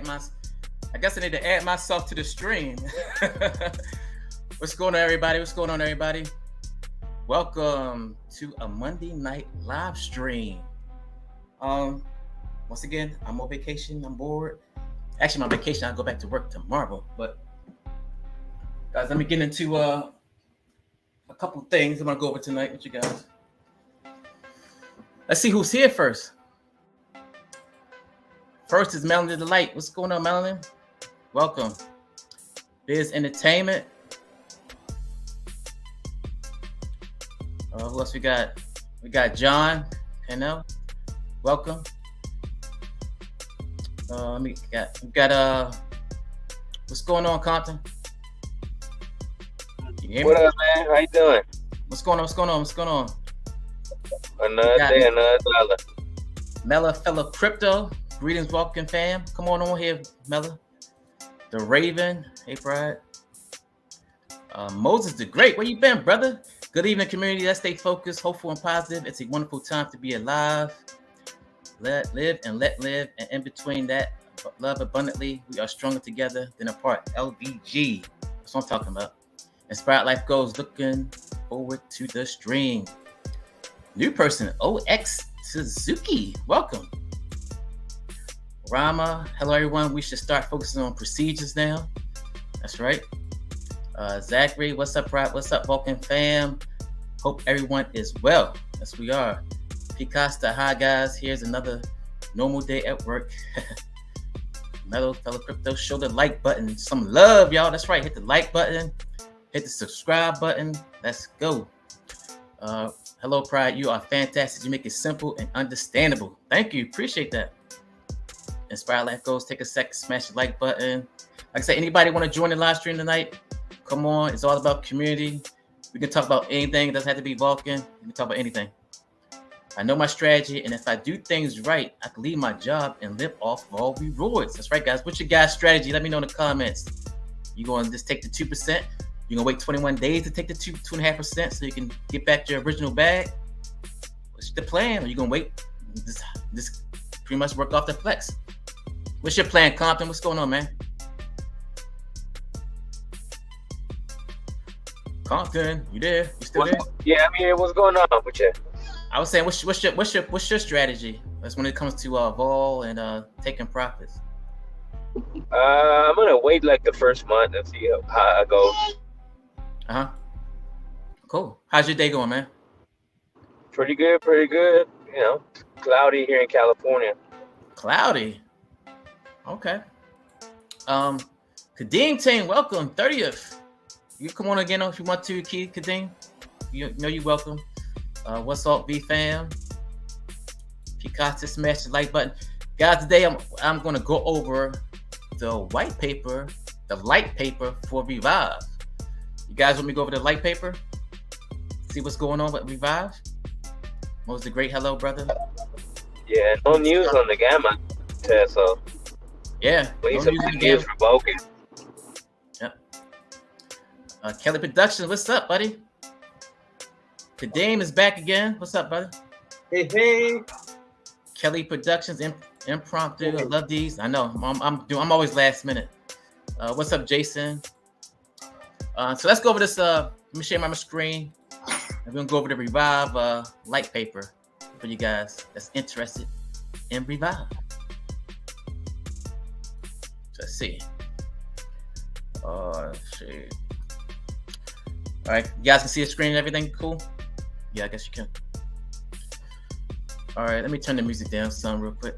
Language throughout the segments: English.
I guess I need to add myself to the stream. What's going on, everybody? Welcome to a Monday night live stream. Once again, I'm on vacation. I'm bored. Actually, my vacation, I'll go back to work tomorrow. But guys, let me get into a couple things I'm gonna go over tonight with you guys. Let's see who's here first. First is Melanie the Light. What's going on, Melanie? Welcome. Biz Entertainment. Who else we got? We got John Pennell. Welcome. We got what's going on, Compton? What up, man? How you doing? What's going on? Another day, another dollar. Mella Fella Crypto. Greetings, welcome, fam. Come on here, Mella. The Raven. Hey, Pride. Moses the Great. Where you been, brother? Good evening, community. Let's stay focused, hopeful, and positive. It's a wonderful time to be alive. Let live and let live. And in between that, love abundantly. We are stronger together than apart. LBG. That's what I'm talking about. Inspired Life Goals. Looking forward to the stream. New person, OX Suzuki. Welcome. Rama. Hello, everyone. We should start focusing on procedures now. That's right. Zachary. What's up, Rod? What's up, Vulcan fam? Hope everyone is well. Yes, we are. Picasta. Hi, guys. Here's another normal day at work. Mellow Fellow Crypto. Show the like button. Some love, y'all. That's right. Hit the like button. Hit the subscribe button. Let's go. Hello, Pride. You are fantastic. You make it simple and understandable. Thank you. Appreciate that. Inspired Life Goals. Take a second. Smash the like button. Like I said, anybody want to join the live stream tonight? Come on. It's all about community. We can talk about anything. It doesn't have to be Vulcan. We can talk about anything. I know my strategy, and if I do things right, I can leave my job and live off of all rewards. That's right, guys. What's your guys' strategy? Let me know in the comments. You going to just take the 2%? You're going to wait 21 days to take the 2.5% so you can get back your original bag? What's the plan? Are you going to wait? Just pretty much work off the flex. What's your plan, Compton? What's going on, man? Compton, you there? You still there? Yeah, I'm here. What's going on with you? I was saying, what's your strategy? That's when it comes to vol and taking profits. I'm gonna wait like the first month and see how it goes. Cool. How's your day going, man? Pretty good. You know, cloudy here in California. Cloudy. Okay. Kadeem Team, welcome. 30th. You come on again if you want to, Kadeem. You know you're welcome. What's up, V fam? Picasa, smash the like button. Guys, today I'm gonna go over the white paper, the light paper for Revive. You guys want me to go over the light paper? See what's going on with Revive? Most the great hello, brother. Yeah, no news on the gamma test, so yeah. Wait some news for Vulcan. Yep. Kelly Productions, what's up, buddy? Kadeem is back again. What's up, brother? Hey. Kelly Productions, impromptu. I love these. I know. I'm always last minute. What's up, Jason? So let's go over this. Let me share my screen. And we're gonna go over the Revive light paper for you guys that's interested in Revive. Let's see. Let's see. All right, you guys can see the screen and everything. Cool. Yeah, I guess you can. All right, let me turn the music down some real quick.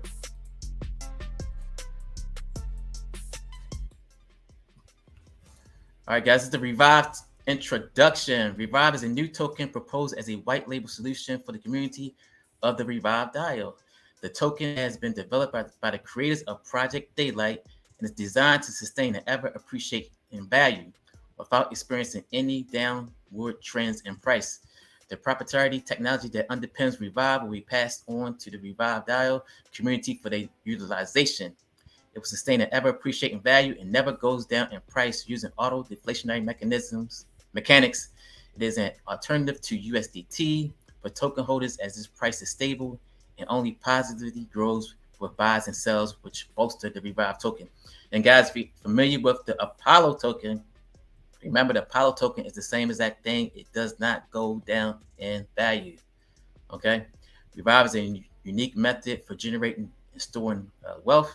All right, guys, this is the Revive introduction. Revive is a new token proposed as a white label solution for the community of the Revive dial. The token has been developed by the creators of Project Daylight and is designed to sustain and ever appreciate in value without experiencing any downward trends in price. The proprietary technology that underpins Revive will be passed on to the Revive dial community for their utilization. It will sustain and ever appreciate in value and never goes down in price using auto deflationary mechanics. It is an alternative to USDT for token holders as this price is stable and only positively grows with buys and sells, which bolster the Revive token. And guys, if you're familiar with the Apollo token, remember the Apollo token is the same exact thing. It does not go down in value. Okay, Revive is a unique method for generating and storing wealth,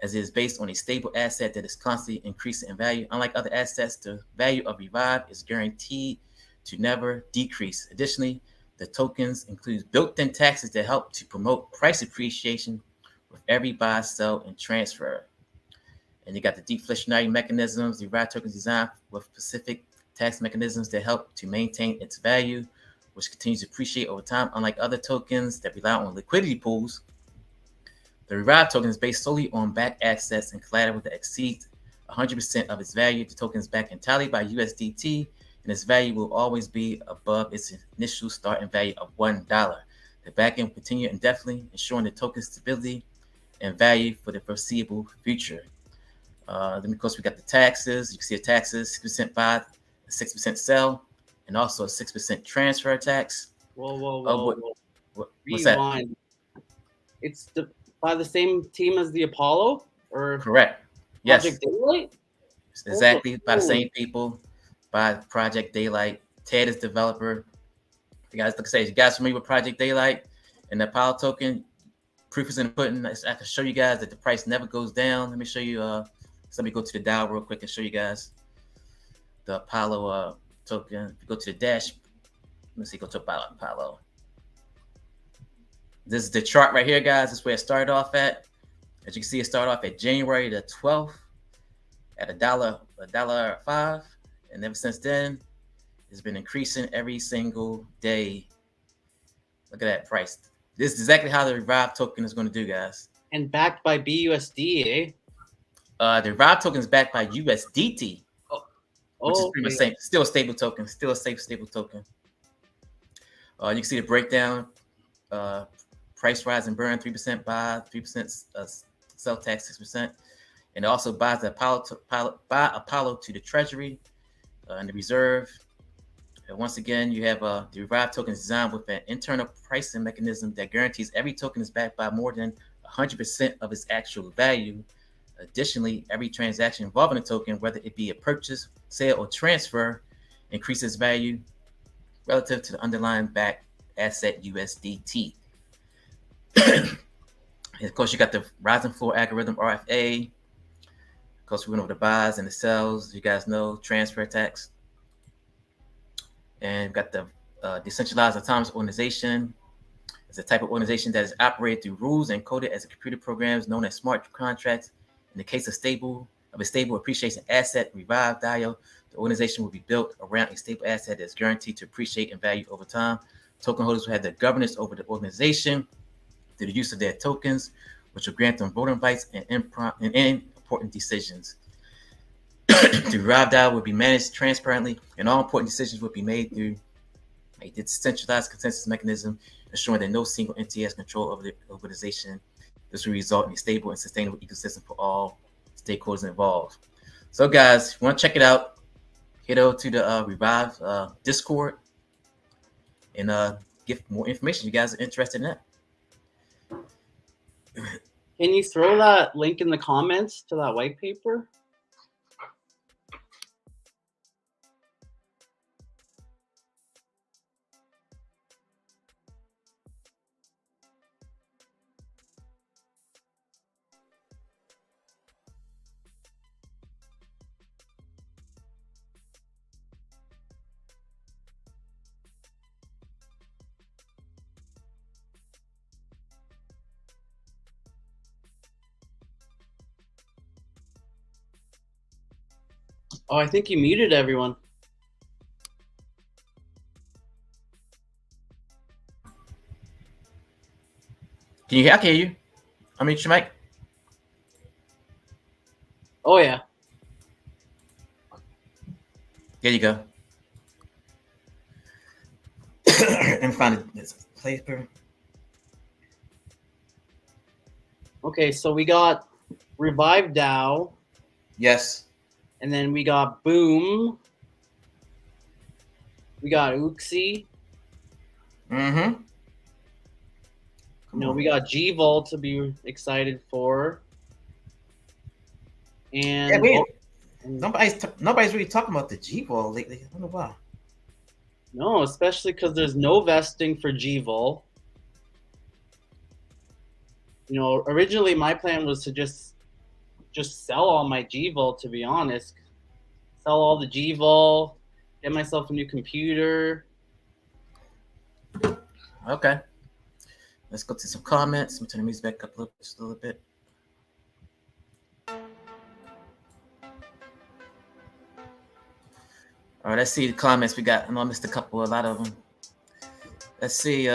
as it is based on a stable asset that is constantly increasing in value. Unlike other assets, the value of Revive is guaranteed to never decrease. Additionally, the tokens include built-in taxes that help to promote price appreciation with every buy, sell, and transfer. And you got the deflationary mechanisms. The Revive token is designed with specific tax mechanisms that help to maintain its value, which continues to appreciate over time. Unlike other tokens that rely on liquidity pools, the Revive token is based solely on backed assets and collateral that exceeds 100% of its value. The token is backed entirely by USDT, and its value will always be above its initial starting value of $1. The backing will continue indefinitely, ensuring the token's stability and value for the foreseeable future. Then, of course, we got the taxes. You can see the taxes: 6% buy, 6% sell, and also a 6% transfer tax. Whoa. What's that? Rewind. It's by the same team as the Apollo, or correct? Yes, Project Daylight. Exactly, by the same people, by Project Daylight. Ted is developer. You guys, like I say, you guys familiar with Project Daylight and the Apollo token? Proof is in the pudding. I can show you guys that the price never goes down. Let me show you. Let me go to the dial real quick and show you guys the Apollo token. If you go to the dash, let's see, go to Apollo. This is the chart right here, guys. This is where it started off at. As you can see, it started off at January the 12th at $1.05, and ever since then, it's been increasing every single day. Look at that price. This is exactly how the Revive token is going to do, guys. And backed by BUSD, eh? The Revive token is backed by USDT, which is pretty much same. Still a stable token. Still a safe, stable token. You can see the breakdown. Price rise and burn: 3% buy, 3% sell tax, 6%, and it also buys the Apollo to the Treasury and the Reserve. And once again, you have the Revive token is designed with an internal pricing mechanism that guarantees every token is backed by more than 100% of its actual value. Additionally, every transaction involving a token, whether it be a purchase, sale, or transfer, increases value relative to the underlying backed asset USDT. And of course, you got the rising floor algorithm, RFA. Of course, we went over the buys and the sells. You guys know transfer tax. And we've got the decentralized autonomous organization. It's a type of organization that is operated through rules and coded as computer programs known as smart contracts. In the case of a stable appreciation asset, Revive DAO, the organization will be built around a stable asset that is guaranteed to appreciate in value over time. Token holders will have the governance over the organization through the use of their tokens, which will grant them voting rights and important decisions. The Revive DAO will be managed transparently, and all important decisions will be made through a decentralized consensus mechanism, ensuring that no single entity has control over the organization. This will result in a stable and sustainable ecosystem for all stakeholders involved. So, guys, if you want to check it out, head over to the Revive Discord and get more information. You guys are interested in that. Can you throw that link in the comments to that white paper? Oh, I think you muted everyone. Can you hear? I can hear you. I mean, your mic. Oh, yeah. There you go. And find this paper. Okay, so we got Revive DAO. Yes. And then we got Boom. We got Oxy. Mm-hmm. You know, we got G-Volt to be excited for. And Yeah, nobody's really talking about the G-Volt lately. I don't know why. No, especially because there's no vesting for G-Volt. You know, originally my plan was to just sell all my G-Volt, to be honest. Sell all the G-Volt, get myself a new computer. Okay. Let's go to some comments. Let me turn the music back up a little bit. All right, let's see the comments we got. I know I missed a lot of them. Let's see.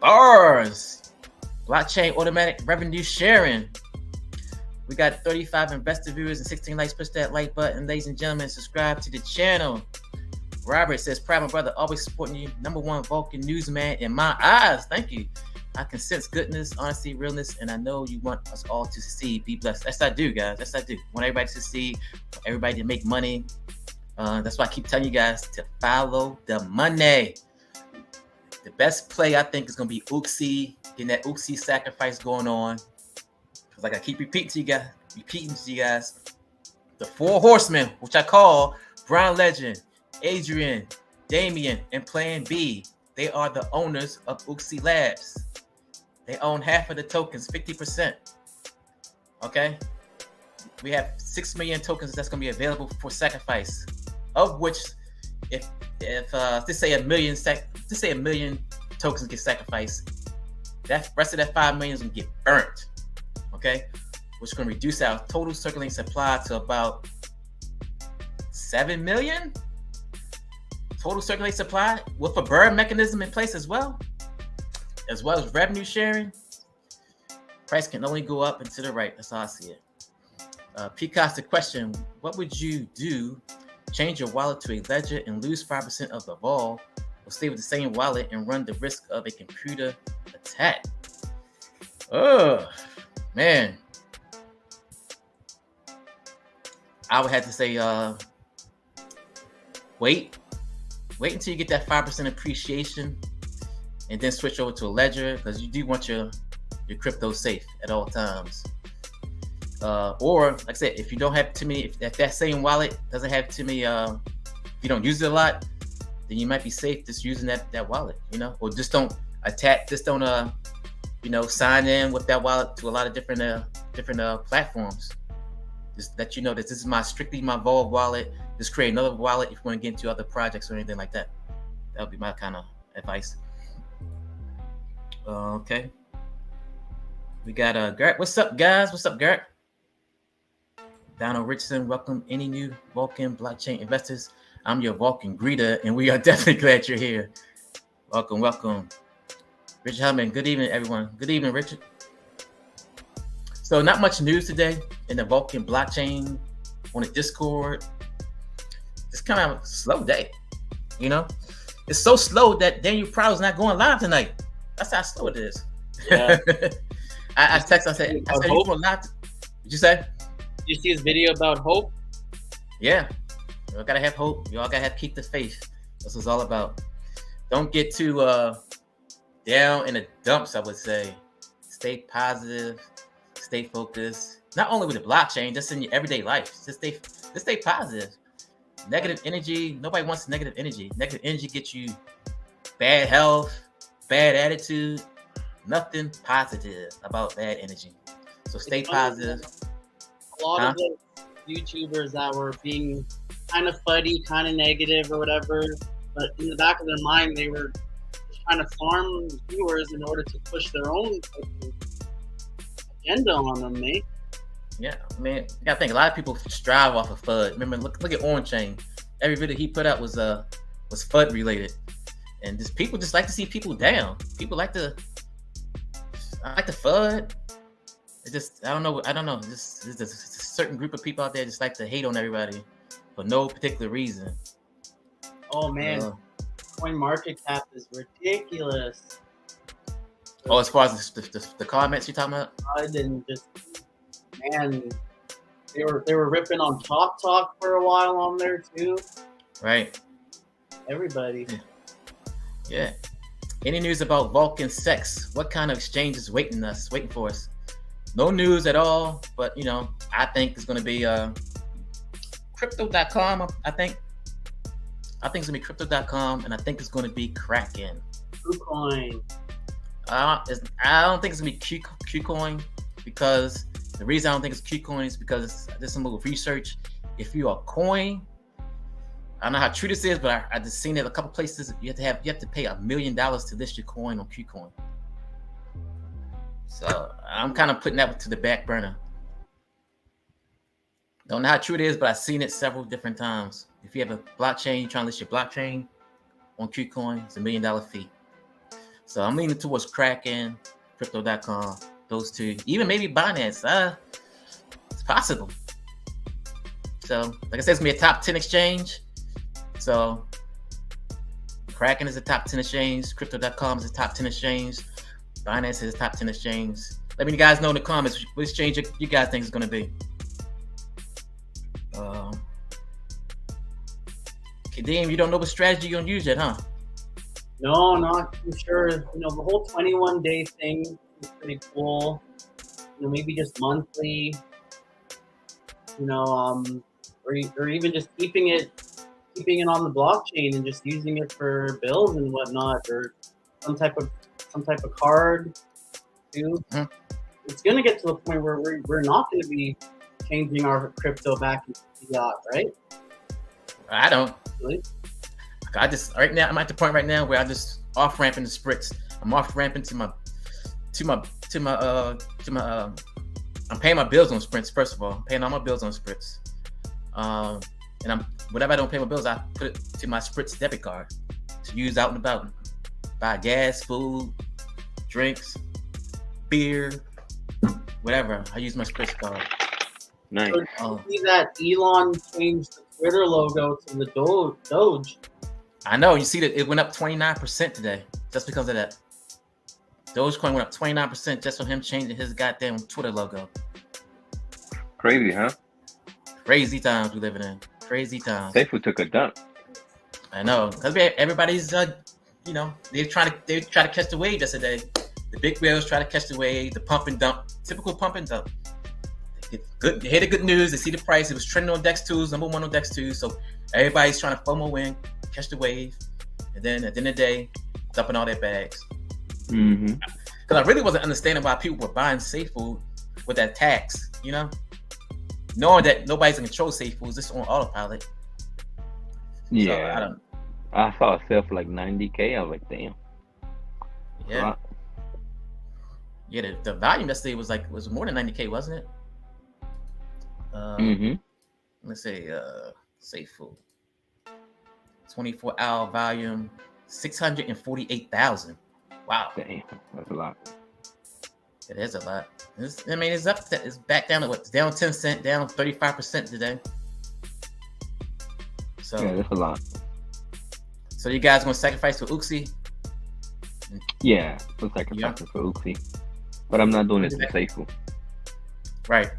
Bars. Blockchain automatic revenue sharing. We got 35 investor viewers and 16 likes. Push that like button, ladies and gentlemen. Subscribe to the channel. Robert says, proud my brother, always supporting you. #1 Vulcan newsman in my eyes. Thank you. I can sense goodness, honesty, realness, and I know you want us all to succeed. Be blessed. That's what I do, guys. That's what I do. Want everybody to succeed, want everybody to make money. That's why I keep telling you guys to follow the money. The best play, I think, is going to be Oxy, getting that Oxy sacrifice going on. Because like I keep repeating to you guys, the 4 horsemen, which I call Brown Legend, Adrian, Damien, and Plan B. They are the owners of Oxy Labs. They own half of the tokens, 50%. Okay? We have 6 million tokens that's going to be available for sacrifice, of which, if let's say a million tokens get sacrificed, that rest of that 5 million is going to get burnt. Okay? Which is going to reduce our total circulating supply to about 7 million total circulating supply, with a burn mechanism in place as well as revenue sharing. Price can only go up and to the right. That's how I see it. Peacock's the question: what would you do? Change your wallet to a ledger and lose 5% of the vol, or stay with the same wallet and run the risk of a computer attack? Oh man, I would have to say wait until you get that 5% appreciation, and then switch over to a ledger, because you do want your crypto safe at all times. Or like I said, if you don't have too many, if that same wallet doesn't have too many, if you don't use it a lot, then you might be safe just using that wallet, or just don't sign in with that wallet to a lot of different platforms. Just let you know that this is strictly my Vol wallet. Just create another wallet if you want to get into other projects or anything like that. That would be my kind of advice. Okay. We got Garrett. What's up, guys? What's up, Garrett? Donald Richardson, welcome any new Vulcan blockchain investors. I'm your Vulcan greeter, and we are definitely glad you're here. Welcome. Richard Hellman, good evening, everyone. Good evening, Richard. So not much news today in the Vulcan blockchain on the Discord. It's kind of a slow day, It's so slow that Daniel Prow's not going live tonight. That's how slow it is. Yeah. I texted, I said you going live. Did you say? Did you see his video about hope? Yeah. You all gotta have hope. You all gotta keep the faith. That's what it's all about. Don't get too down in the dumps, I would say. Stay positive. Stay focused. Not only with the blockchain, just in your everyday life. Just stay positive. Negative energy. Nobody wants negative energy. Negative energy gets you bad health, bad attitude. Nothing positive about bad energy. So stay positive. A lot of the YouTubers that were being kind of fuddy, kind of negative or whatever, but in the back of their mind, they were trying to farm viewers in order to push their own agenda on them, mate. Yeah, man, you gotta think a lot of people strive off of FUD. Remember, look at Orange Chain. Every video he put out was FUD related, and just people just like to see people down. People like to FUD. It just I don't know. There's a certain group of people out there just like to hate on everybody for no particular reason. Oh man, coin market cap is ridiculous. Oh, as far as the comments you're talking about? I didn't just. Man, they were ripping on Top Talk for a while on there too. Right. Everybody. Yeah. Any news about Vulcan sex? What kind of exchange is waiting for us? No news at all, but I think it's going to be crypto.com. I think it's going to be crypto.com, and I think it's going to be Kraken. KuCoin. I don't think it's going to be KuCoin, because the reason I don't think it's KuCoin is because I did some little research. If you're a coin, I don't know how true this is, but I just seen it a couple places. You have to pay $1 million to list your coin on KuCoin. So I'm kind of putting that to the back burner. Don't know how true it is, but I've seen it several different times. If you have a blockchain, you're trying to list your blockchain on KuCoin, it's $1 million fee. So I'm leaning towards Kraken, Crypto.com, those two. Even maybe Binance. It's possible. So, like I said, it's going to be a top 10 exchange. So, Kraken is a top 10 exchange. Crypto.com is a top 10 exchange. Binance is a top 10 exchange. Let me guys know in the comments which exchange you guys think is going to be. Kadeem, you don't know what strategy you're going to use yet, huh? No, not too sure. The whole 21-day thing is pretty cool. Maybe just monthly. Or even just keeping it on the blockchain and just using it for bills and whatnot, or some type of card too. Mm-hmm. It's gonna get to a point where we're not gonna be changing our crypto back into fiat, right? I don't. Really? I'm at the point right now where I just off ramping the Spritz. I'm off ramping to my I'm paying my bills on Spritz, first of all. I'm paying all my bills on Spritz. And whatever I don't pay my bills, I put it to my Spritz debit card to use out and about. Buy gas, food, drinks, beer, whatever. I use my Spritz card. Nice. So you see that Elon changed the Twitter logo to the Doge. I know. You see that it went up 29% today just because of that. Dogecoin went up 29% just from him changing his goddamn Twitter logo. Crazy, huh? Crazy times we living in. Crazy times. Safety took a dump. I know, because everybody's they try to catch the wave yesterday. The big whales try to catch the wave. The pump and dump, typical pump and dump. They hear the good news. They see the price. It was trending on DEX2s, number one on DEX2s. So everybody's trying to FOMO in, catch the wave, and then at the end of the day, dumping all their bags. Mm-hmm. Because I really wasn't understanding why people were buying safe food with that tax, knowing that nobody's in control of safe foods, just on autopilot. Yeah, so I saw a sale for like $90K. I was like, damn. Yeah. Yeah, the volume yesterday was more than $90K, wasn't it? Let's say safe food. 24-hour volume, 648,000. Wow. Damn, that's a lot. It is a lot. It's up. It's back down to what? Down 10 cents, down 35% today. So yeah, that's a lot. So you guys gonna sacrifice for Oxy? Yeah, we'll sacrifice for Oxy, but I'm not doing it for safe food. Right.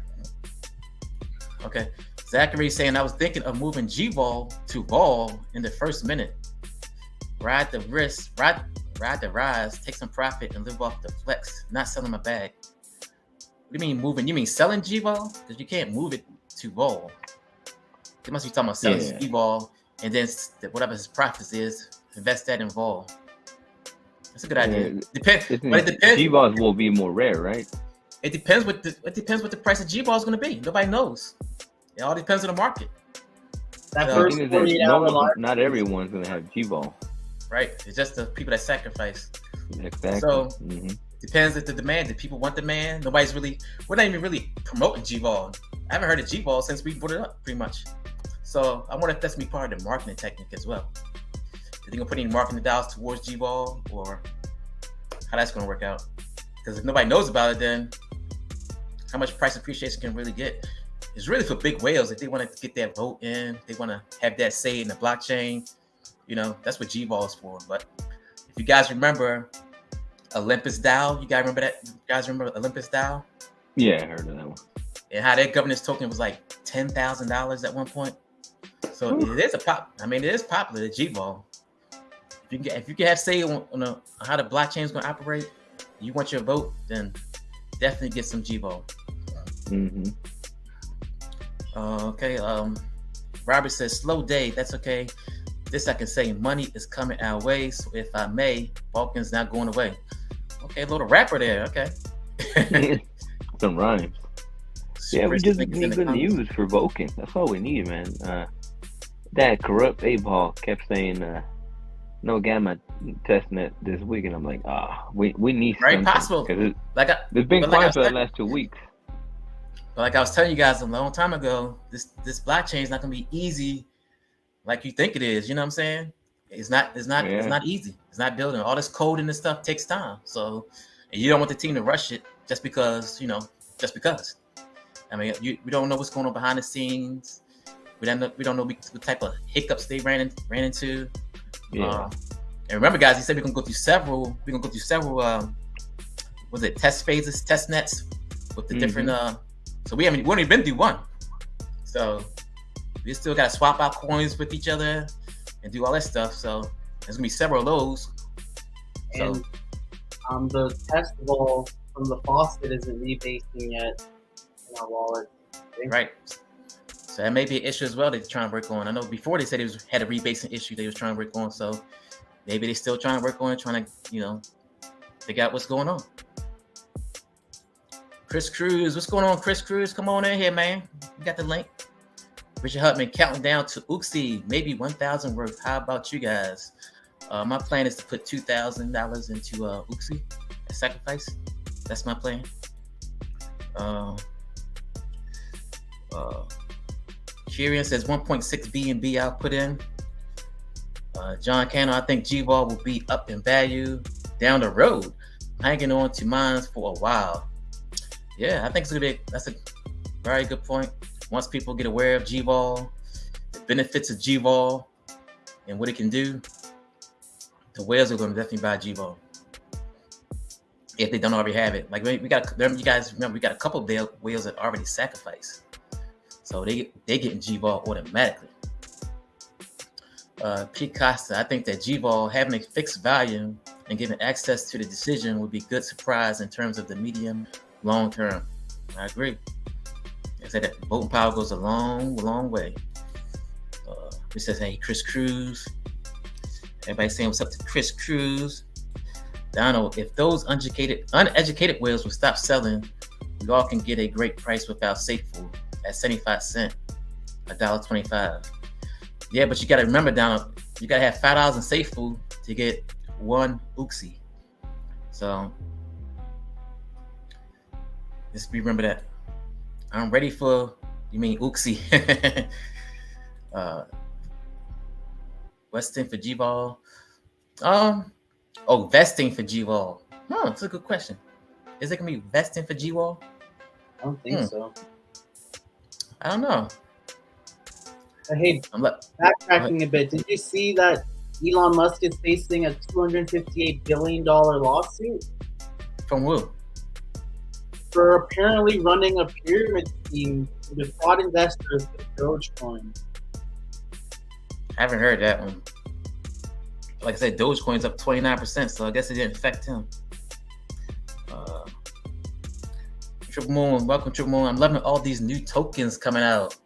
Okay. Zachary saying I was thinking of moving G-Vol to Vol in the first minute. Ride the risk, ride the rise, take some profit, and live off the flex. Not selling my bag. What do you mean moving? You mean selling G-Vol? Because you can't move it to Vol. They must be talking about selling G-Vol, and then whatever his profits is, invest that in Vol. That's a good idea. Depends. G-Vols will be more rare, right? It depends what the price of G-Vol is going to be. Nobody knows. It all depends on the market. Not everyone's going to have G-Vol. Right. It's just the people that sacrifice. Exactly. So depends if the demand. If people want demand, we're not even really promoting G-Vol. I haven't heard of G-Vol since we put it up, pretty much. So I wonder if that's gonna be part of the marketing technique as well. Are they gonna put any marketing dollars towards G-Vol, or how that's gonna work out? Because if nobody knows about it, then how much price appreciation can really get? It's really for big whales. If they want to get that vote in, they want to have that say in the blockchain. That's what G-Vol is for. But if you guys remember Olympus DAO, you guys remember that? You guys remember Olympus DAO? Yeah, I heard of that one. And how their governance token was like $10,000 at one point. So it is it is popular, the G-Vol. If if you can have say on how the blockchain is going to operate, you want your vote, then definitely get some G-Volt. Mm-hmm. Okay. Robert says, slow day. That's okay. This I can say, money is coming our way. So if I may, Vulcan's not going away. Okay, a little rapper there. Okay. Some rhymes. Yeah, we just need good news for Vulcan. That's all we need, man. That corrupt A-ball kept saying, no gamma testnet this week, and I'm like, we need right, possible. It's been quiet for the last 2 weeks. But like I was telling you guys a long time ago, this blockchain is not gonna be easy like you think it is. You know what I'm saying? It's not easy. It's not building. All this code and this stuff takes time. So, and you don't want the team to rush it just because. I mean, we don't know what's going on behind the scenes. We don't know what type of hiccups they ran into. Yeah. And remember, guys, he said we're gonna go through several. Was it test phases, test nets with the different. So we haven't even been through one. So we still got to swap out coins with each other and do all that stuff. So there's gonna be several of those. And the test ball from the faucet isn't rebasing yet in our wallet. Right. So that may be an issue as well they're trying to work on. I know before they said it had a rebasing issue they was trying to work on. So maybe they're still trying to work on it, trying to, figure out what's going on. Chris Cruz, what's going on, Chris Cruz? Come on in here, man. You got the link. Richard Hutman counting down to Oxy, maybe 1,000 worth. How about you guys? My plan is to put $2,000 into Oxy as sacrifice. That's my plan. Kieran says 1.6 BNB I'll put in. John Cannon, I think G-Vol will be up in value down the road. Hanging on to mines for a while. Yeah, I think that's a very good point. Once people get aware of G-Vol, the benefits of G-Vol, and what it can do, the whales are going to definitely buy G-Vol. If they don't already have it. Like you guys remember, we got a couple of whales that already sacrificed. So they getting G-Vol automatically. Pete Costa, I think that G-Vol having a fixed value and giving access to the decision would be a good surprise in terms of the medium long term. I agree. I said that voting power goes a long, long way. It says, hey, Chris Cruz. Everybody saying what's up to Chris Cruz. Donald, if those uneducated whales will stop selling, we all can get a great price without safe food at 75 cents, $1.25. Yeah, but you got to remember, Donald, you got to have $5 in safe food to get one Oxy. So just remember that. I'm ready for, you mean Oxy. Vesting for G-Vol. Vesting for G-Vol. That's a good question. Is it going to be vesting for G-Vol? I don't think so. I don't know. Hey, backtracking a bit. Did you see that Elon Musk is facing a $258 billion lawsuit? From who? For apparently running a pyramid scheme to defraud investors with Dogecoin. I haven't heard that one. Like I said, Dogecoin's up 29%, so I guess it didn't affect him. Triple Moon, welcome Triple Moon. I'm loving all these new tokens coming out.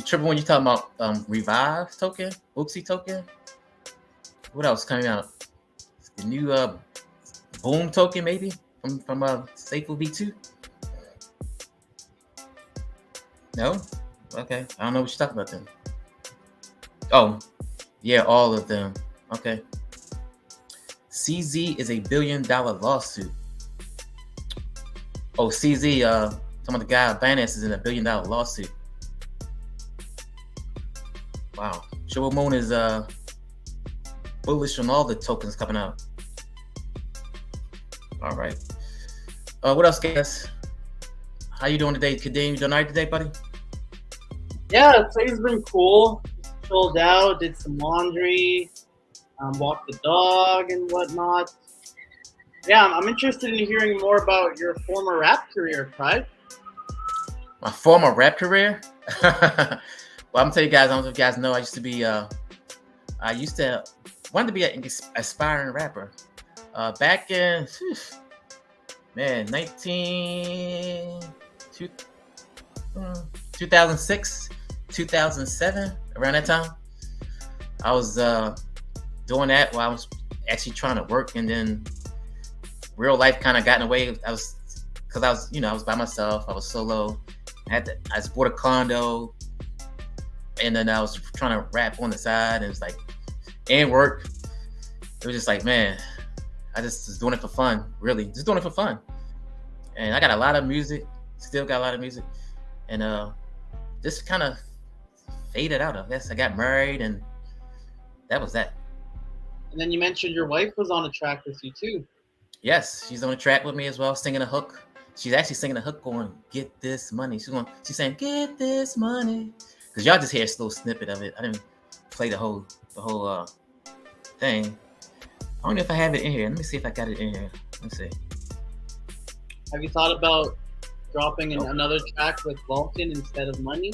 Triple Moon, you talking about Revive token, Oxy token? What else coming out? The new Boom token, maybe from Safeco V2. No, okay. I don't know what you're talking about then. Oh, yeah, all of them. Okay. CZ is a $1 billion lawsuit. Oh, CZ, some of the guy Binance is in a $1 billion lawsuit. Wow. Triple Moon is bullish on all the tokens coming out. All right. What else, guys? How you doing today, Kadeem? You doing all right today, buddy? Yeah, today's been cool. Just chilled out, did some laundry, walked the dog and whatnot. Yeah, I'm interested in hearing more about your former rap career, Pride. My former rap career? Well, I'm gonna tell you guys, I don't know if you guys know, I used to wanted to be an aspiring rapper. Back in 2006, 2007, around that time, I was doing that while I was actually trying to work, and then real life kind of got in the way. I was by myself. I was solo. I just bought a condo, and then I was trying to rap on the side, and it was like, and work. It was just like, man, I just was doing it for fun, really, just doing it for fun. And I got a lot of music, still got a lot of music, and just kind of faded out. I guess I got married, and that was that. And then you mentioned your wife was on a track with you too. Yes, she's on the track with me as well, singing a hook. She's actually singing a hook going, "Get this money." She's saying, "Get this money." Because y'all just hear a slow snippet of it. I didn't play the whole thing. I don't know if I have it in here. Let me see if I got it in here. Let me see. Have you thought about dropping another track with Vulcan instead of Money?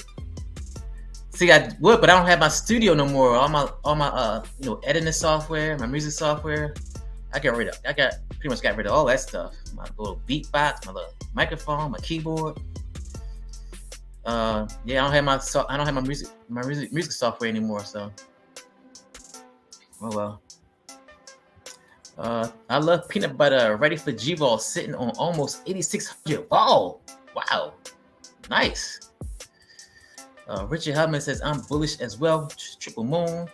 See, I would, but I don't have my studio no more. All my editing software, my music software, I pretty much got rid of all that stuff. My little beatbox, my little microphone, my keyboard. I don't have my music software anymore. So, oh well. I love peanut butter. Ready for G-Volt, sitting on almost 8,600. Wow, nice. Richard Hubman says, I'm bullish as well. Triple Moon.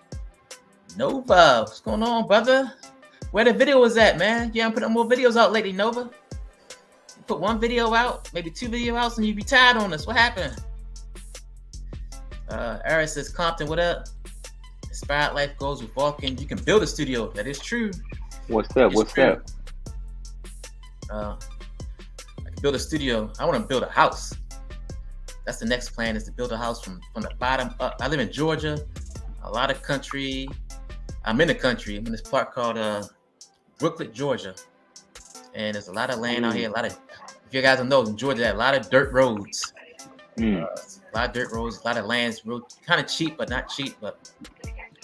Nova, what's going on, brother? Where the video was at, man? You haven't put more videos out lately, Nova. You put one video out, maybe 2 video outs, and you be tired on us. What happened? Aaron says, Compton, what up? Inspired life goes with Vulcan. You can build a studio. That is true. What's up? I can build a studio. I want to build a house. That's the next plan, is to build a house from the bottom up. I live in Georgia, a lot of country. I'm in the country. I'm in this part called Brooklyn, Georgia. And there's a lot of land out here. If you guys don't know, in Georgia, a lot of dirt roads. A lot of dirt roads, a lot of lands, kind of cheap, but not cheap. But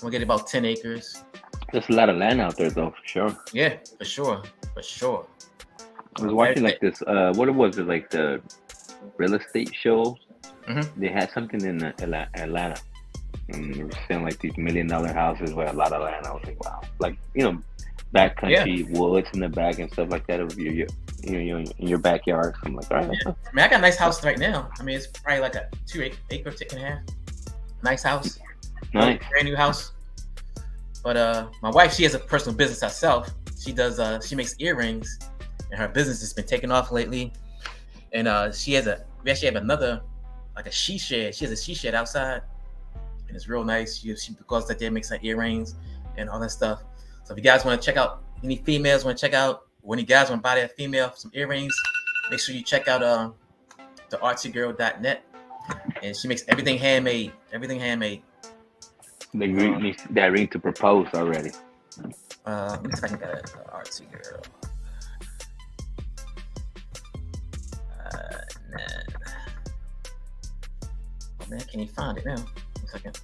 we'll get about 10 acres. There's a lot of land out there, though, for sure. Yeah, for sure. I was watching like this. What was it, like the real estate show? Mm-hmm. They had something in Atlanta, and they were selling like these $1 million houses with a lot of land. I was like, wow, like backcountry woods in the back and stuff like that over in your backyard. I'm like, all right. Yeah. I mean, I got a nice house right now. I mean, it's probably like a 2 acre, 2.5. Nice house. Nice. Brand new house. But my wife, she has a personal business herself. She does. She makes earrings, and her business has been taking off lately. And we actually have another, like a she shed. She has a she shed outside, and it's real nice. She goes out there, makes her earrings and all that stuff. So if you guys want to check out, any females want to check out, or any guys want to buy that female some earrings, make sure you check out the artsygirl.net, and she makes everything handmade. They need that ring to propose already. Let me see if I can get an artsy girl. Oh man, can you find it now? 1 second.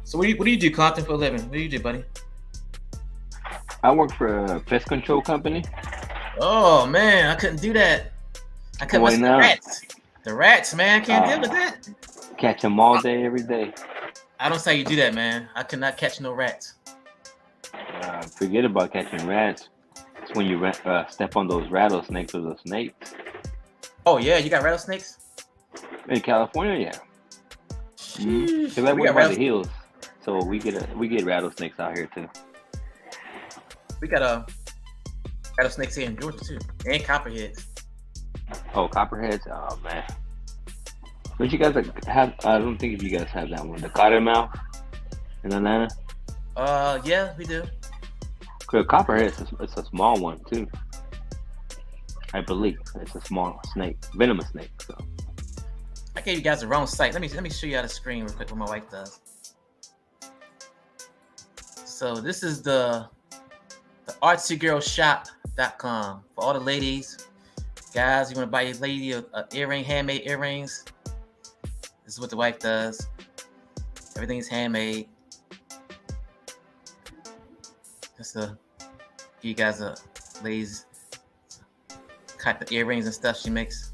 So what do you do, Compton, for a living? What do you do, buddy? I work for a pest control company. Oh man, I couldn't do that. I couldn't watch the rats. The rats, man, I can't deal with that. Catch them all day, every day. I don't say you do that, man. I could not catch no rats. Forget about catching rats. It's when you step on those rattlesnakes or those snakes. Oh yeah, you got rattlesnakes? In California, yeah. Because I work by the hills, so we get rattlesnakes out here too. We got rattlesnakes here in Georgia too, and copperheads. Oh, copperheads! Oh man, don't you guys have? I don't think if you guys have that one, the cottonmouth in Atlanta. Yeah, we do. Cause copperhead, it's a small one too. I believe it's a small snake, venomous snake. So I gave you guys the wrong site. Let me show you how to screen real quick what my wife does. So this is the artsygirlshop.com for all the ladies. Guys, you want to buy your lady a earring, handmade earrings? This is what the wife does. Everything is handmade. Just to give you guys a ladies cut the earrings and stuff she makes.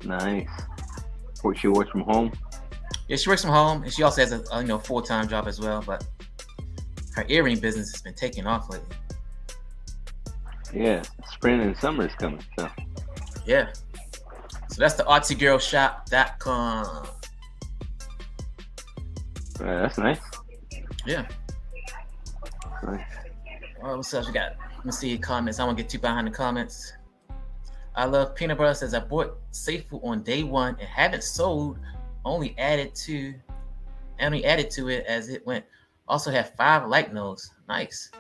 Nice. She works from home? Yeah, she works from home, and she also has a full-time job as well. But her earring business has been taking off lately. Yeah, spring and summer is coming. So yeah, so that's the artsygirlshop.com. That's nice. Yeah. Nice. All right, what else we got? Let me see comments. I won't get too behind the comments. I love Peanut Butter says I bought Safe Food on day one and haven't sold. Only added to it as it went. Also have 5 like nos. Nice.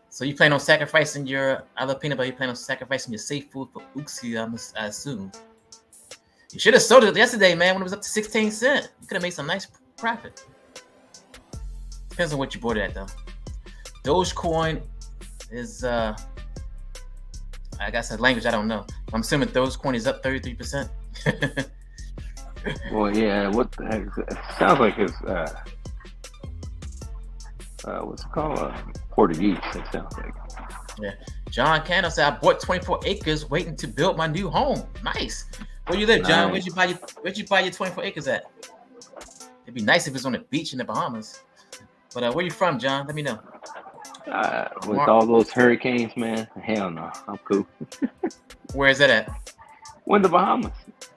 So you plan on sacrificing your? I love Peanut Butter. You plan on sacrificing your Safe Food for Oxy? I assume. You should have sold it yesterday, man. When it was up to 16 cents, you could have made some nice profit. Depends on what you bought it at, though. Dogecoin is I guess a language I don't know. I'm assuming Dogecoin is up 33%. Well, yeah. What the heck? It sounds like it's what's it called? Portuguese. It sounds like. Yeah. John Cano said I bought 24 acres, waiting to build my new home. Nice. Where you live, John? Nice. Where'd you buy your 24 acres at? It'd be nice if it's on the beach in the Bahamas. But where you from, John? Let me know. With all those hurricanes, man, hell no, I'm cool. Where is that at? We're in the Bahamas.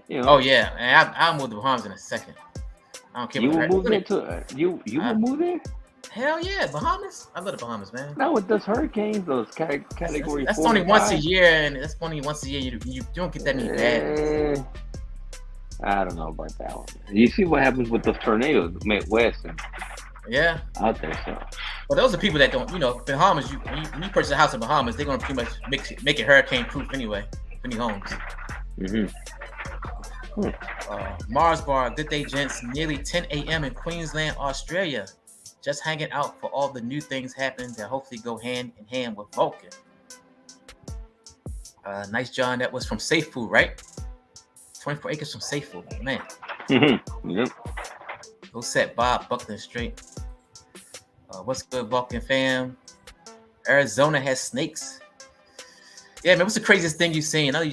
You know. Oh yeah, and I'll move to the Bahamas in a second. I don't care. You will move there too. You will move there? Hell yeah, Bahamas. I love the Bahamas, man. No, with those hurricanes, those category. That's only once a year, and that's only once a year. You don't get that many bad. I don't know about that one. You see what happens with those tornadoes, Midwest and out there. So, well, those are people that don't, Bahamas. When you purchase a house in Bahamas, they're gonna pretty much make it hurricane proof anyway. Any homes. Mars Bar, good day, gents. Nearly 10 a.m. in Queensland, Australia. Just hanging out for all the new things happening that hopefully go hand in hand with Vulcan. Nice, John. That was from Safe Food, right? 24 acres from Safe Food, man. Yep. Go set Bob Buckland straight. What's good, Vulcan fam? Arizona has snakes. Yeah, man. What's the craziest thing you've seen? I know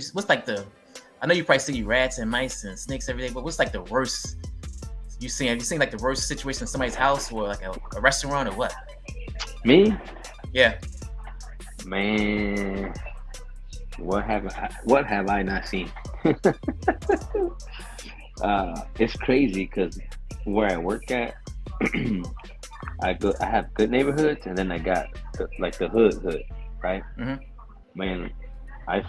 you probably see rats and mice and snakes every day, but what's like the worst you seen? Have you seen like the worst situation in somebody's house or like a restaurant or what? Me? Yeah. Man, what have I not seen? It's crazy because where I work at, I have good neighborhoods, and then I got the hood, right? Mm-hmm. Man, I've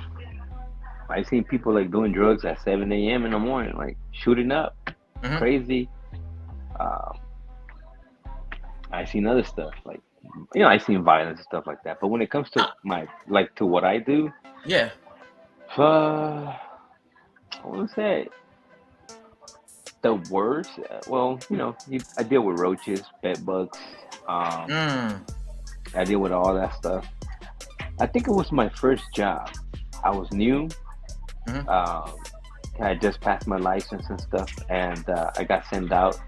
seen people like doing drugs at 7 a.m. in the morning, like shooting up, crazy. I've seen other stuff like, I've seen violence and stuff like that. But when it comes to to what I do, I want to say the worst. Well, I deal with roaches, bed bugs. I deal with all that stuff. I think it was my first job. I was new. I just passed my license and stuff, and I got sent out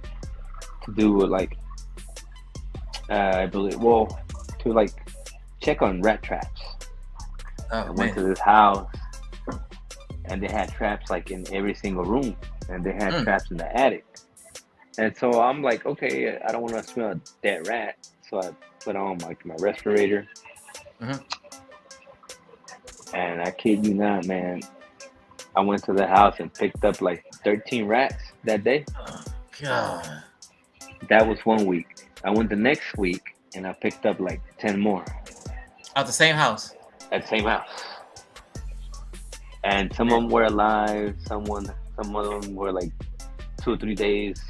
to do I believe, to check on rat traps. I went to this house, and they had traps in every single room, and they had traps in the attic. And so I'm like, okay, I don't want to smell a dead rat, so I put on my respirator. And I kid you not, man, I went to the house and picked up 13 rats that day. Oh, God. That was 1 week. I went the next week and I picked up 10 more. At the same house? At the same house. And some of them were alive. Some of them were 2 or 3 days,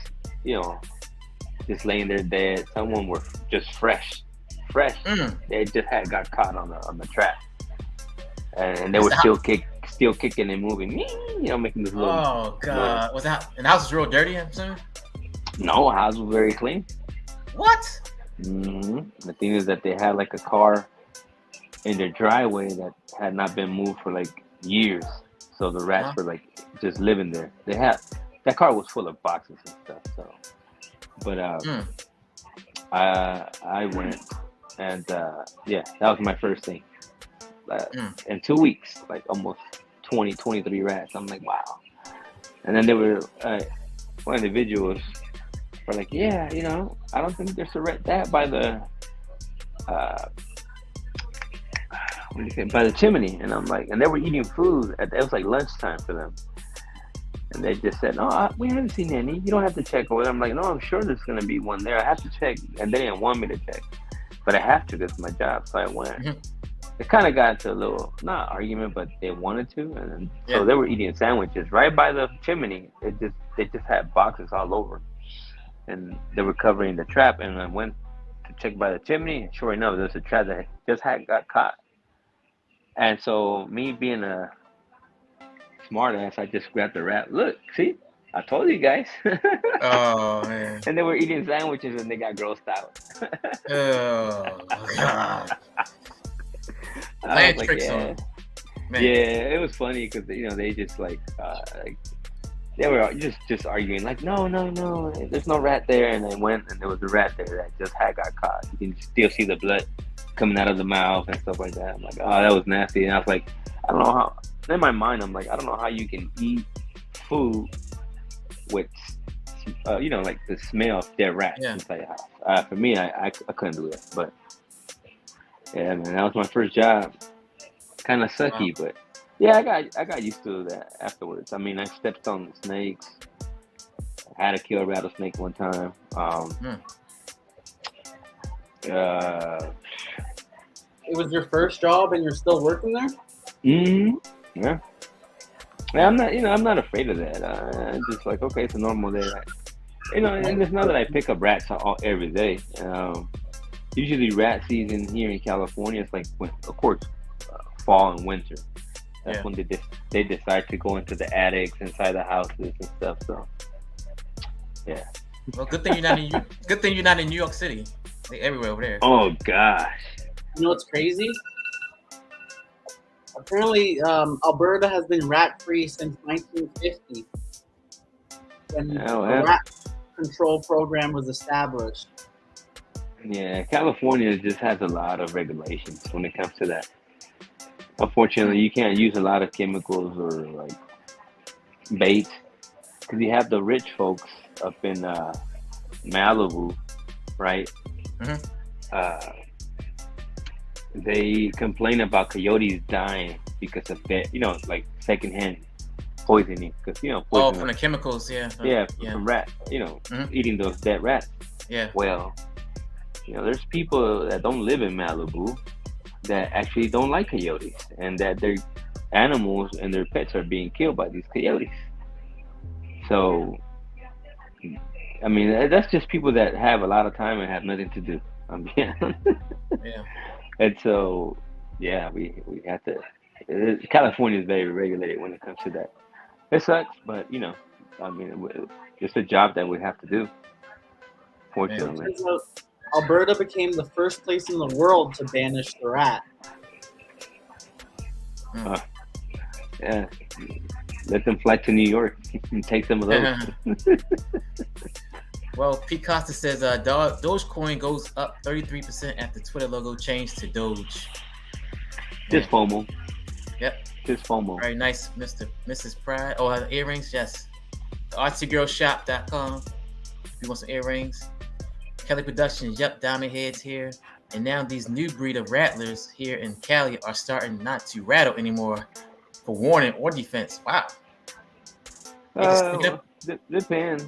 just laying there dead. Some of them were just fresh. They just got caught on the trap. And they were still kicking and moving, making this little. Oh God! Noise. Was that? And the house was real dirty, I'm assuming. No, the house was very clean. What? The thing is that they had a car in their driveway that had not been moved for years, so the rats were just living there. They had that car was full of boxes and stuff. So, but I went, and yeah, that was my first thing. In 2 weeks, like almost 20, 23 rats. I'm like, wow. And then there were one individuals were like, yeah, you know, I don't think there's a rat that by the what do you say, by the chimney. And I'm like, and they were eating food. It was like lunchtime for them. And they just said, no, we haven't seen any. You don't have to check over there. I'm like, no, I'm sure there's going to be one there. I have to check. And they didn't want me to check. But I have to. That's my job. So I went. Mm-hmm. It kind of got into a little, not argument, but they wanted to. And so they were eating sandwiches right by the chimney. They just had boxes all over. And they were covering the trap. And I went to check by the chimney. And sure enough, there's a trap that just got caught. And so me being a smart ass, I just grabbed the rat. Look, see, I told you guys. Oh man! And they were eating sandwiches and they got grossed out. Oh god! Playing tricks on. Man. Yeah, it was funny because they just like they were just arguing like no, there's no rat there, and they went and there was a rat there that just got caught. You can still see the blood coming out of the mouth and stuff like that. I'm like, oh, that was nasty. And I was like, I don't know how. In my mind, I'm like, I don't know how you can eat food with, like the smell of dead rats inside your house. For me, I couldn't do it. But yeah, man, that was my first job. Kind of sucky, but yeah, I got used to that afterwards. I mean, I stepped on snakes. I had to kill a rattlesnake one time. It was your first job, and you're still working there? Mm-hmm. Yeah. I'm not afraid of that. I'm just like, okay, it's a normal day. And it's not that I pick up rats every day. Usually rat season here in California is like, of course, fall and winter. That's when they decide to go into the attics, inside the houses and stuff. So, yeah. Well, good thing you're not in New York City. They're everywhere over there. Oh gosh. You know what's crazy? Apparently, Alberta has been rat-free since 1950, when the rat control program was established. Yeah, California just has a lot of regulations when it comes to that. Unfortunately, you can't use a lot of chemicals or like bait because you have the rich folks up in Malibu, right? Mm-hmm. They complain about coyotes dying because of that, like secondhand poisoning. Because from the chemicals, from rat, eating those dead rats. Yeah. Well, there's people that don't live in Malibu that actually don't like coyotes, and that their animals and their pets are being killed by these coyotes. So, I mean, that's just people that have a lot of time and have nothing to do. Yeah. And so, yeah, we have to. California is very regulated when it comes to that. It sucks, but I mean, it's a job that we have to do. Fortunately, Alberta became the first place in the world to banish the rat. Yeah, let them fly to New York and take some of those. Well, Pete Costa says Dogecoin goes up 33% after Twitter logo changed to Doge. Just FOMO. Yep. Just FOMO. Very nice, Mrs. Pride. Oh, earrings, yes. ArtsyGirlShop.com. If you want some earrings. Kelly Productions, yep, Diamond Heads here. And now these new breed of rattlers here in Cali are starting not to rattle anymore for warning or defense. Wow. Depends.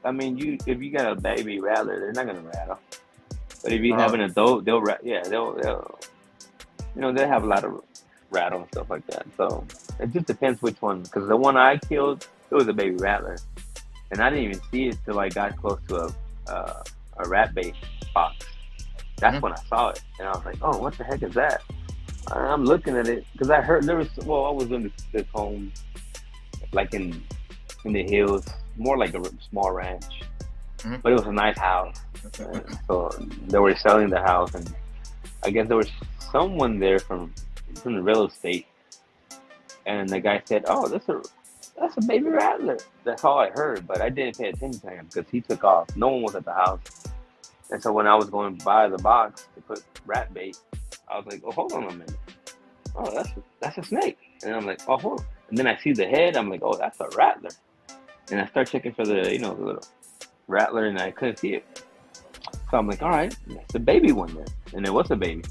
I mean, if you got a baby rattler, they're not gonna rattle. But if you have an adult, they'll have a lot of rattle and stuff like that. So it just depends which one. Because the one I killed, it was a baby rattler, and I didn't even see it till I got close to a rat bait box. That's when I saw it, and I was like, "Oh, what the heck is that?" I'm looking at it because I heard I was in this home, like in the hills. More like a small ranch, but it was a nice house. So they were selling the house, and I guess there was someone there from the real estate, and the guy said, "Oh, that's a baby rattler. That's all I heard, but I didn't pay attention to him because he took off. No one was at the house. And so when I was going by the box to put rat bait, I was like, oh, hold on a minute. Oh, that's a snake. And I'm like, oh, hold on. And then I see the head. I'm like, oh, that's a rattler. And I start checking for the little rattler, and I couldn't see it. So I'm like, all right, that's a baby one then. And it was a baby.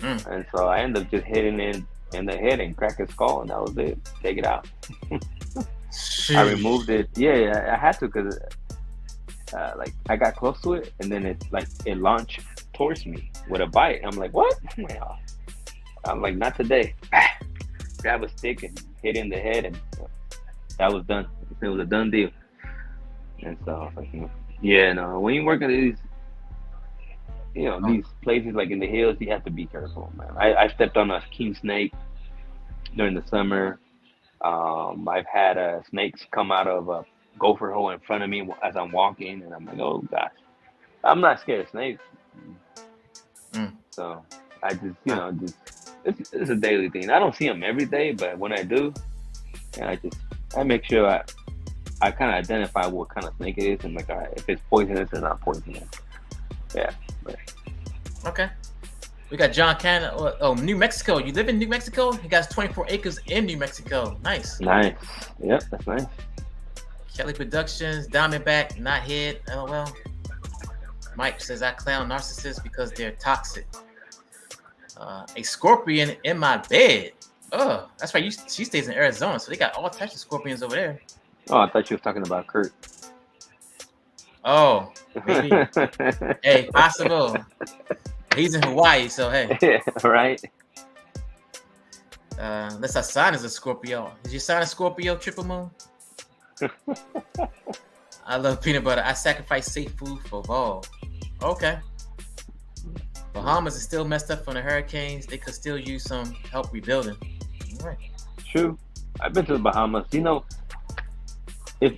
And so I ended up just hitting it in the head and crack his skull, and that was it. Take it out. I removed it. Yeah, I had to because I got close to it, and then it launched towards me with a bite. I'm like, what? I'm like, not today. Grab a stick and hit in the head, and that was done. It was a done deal. And so I was like, yeah, no. When you work at these, these places like in the hills, you have to be careful, man. I stepped on a king snake during the summer. I've had snakes come out of a gopher hole in front of me as I'm walking, and I'm like, oh gosh, I'm not scared of snakes. So I just, it's a daily thing. I don't see them every day, but when I do, I make sure I kind of identify what kind of snake it is, and like, all right, if it's poisonous or not poisonous. Yeah. But. Okay. We got John Cannon. Oh, New Mexico. You live in New Mexico? He got 24 acres in New Mexico. Nice. Nice. Yep, that's nice. Kelly Productions, Diamondback, not hid. LOL. Mike says I clown narcissists because they're toxic. A scorpion in my bed. Oh, that's right. She stays in Arizona, so they got all types of scorpions over there. Oh, I thought you was talking about Kurt. Oh, maybe. Hey, possible. He's in Hawaii, so hey. Yeah, right. Unless our sign is a Scorpio. Is your sign a Scorpio, Triple Moon? I love peanut butter. I sacrifice safe food for Vol. Okay. Bahamas is still messed up from the hurricanes. They could still use some help rebuilding. All right. True. I've been to the Bahamas. If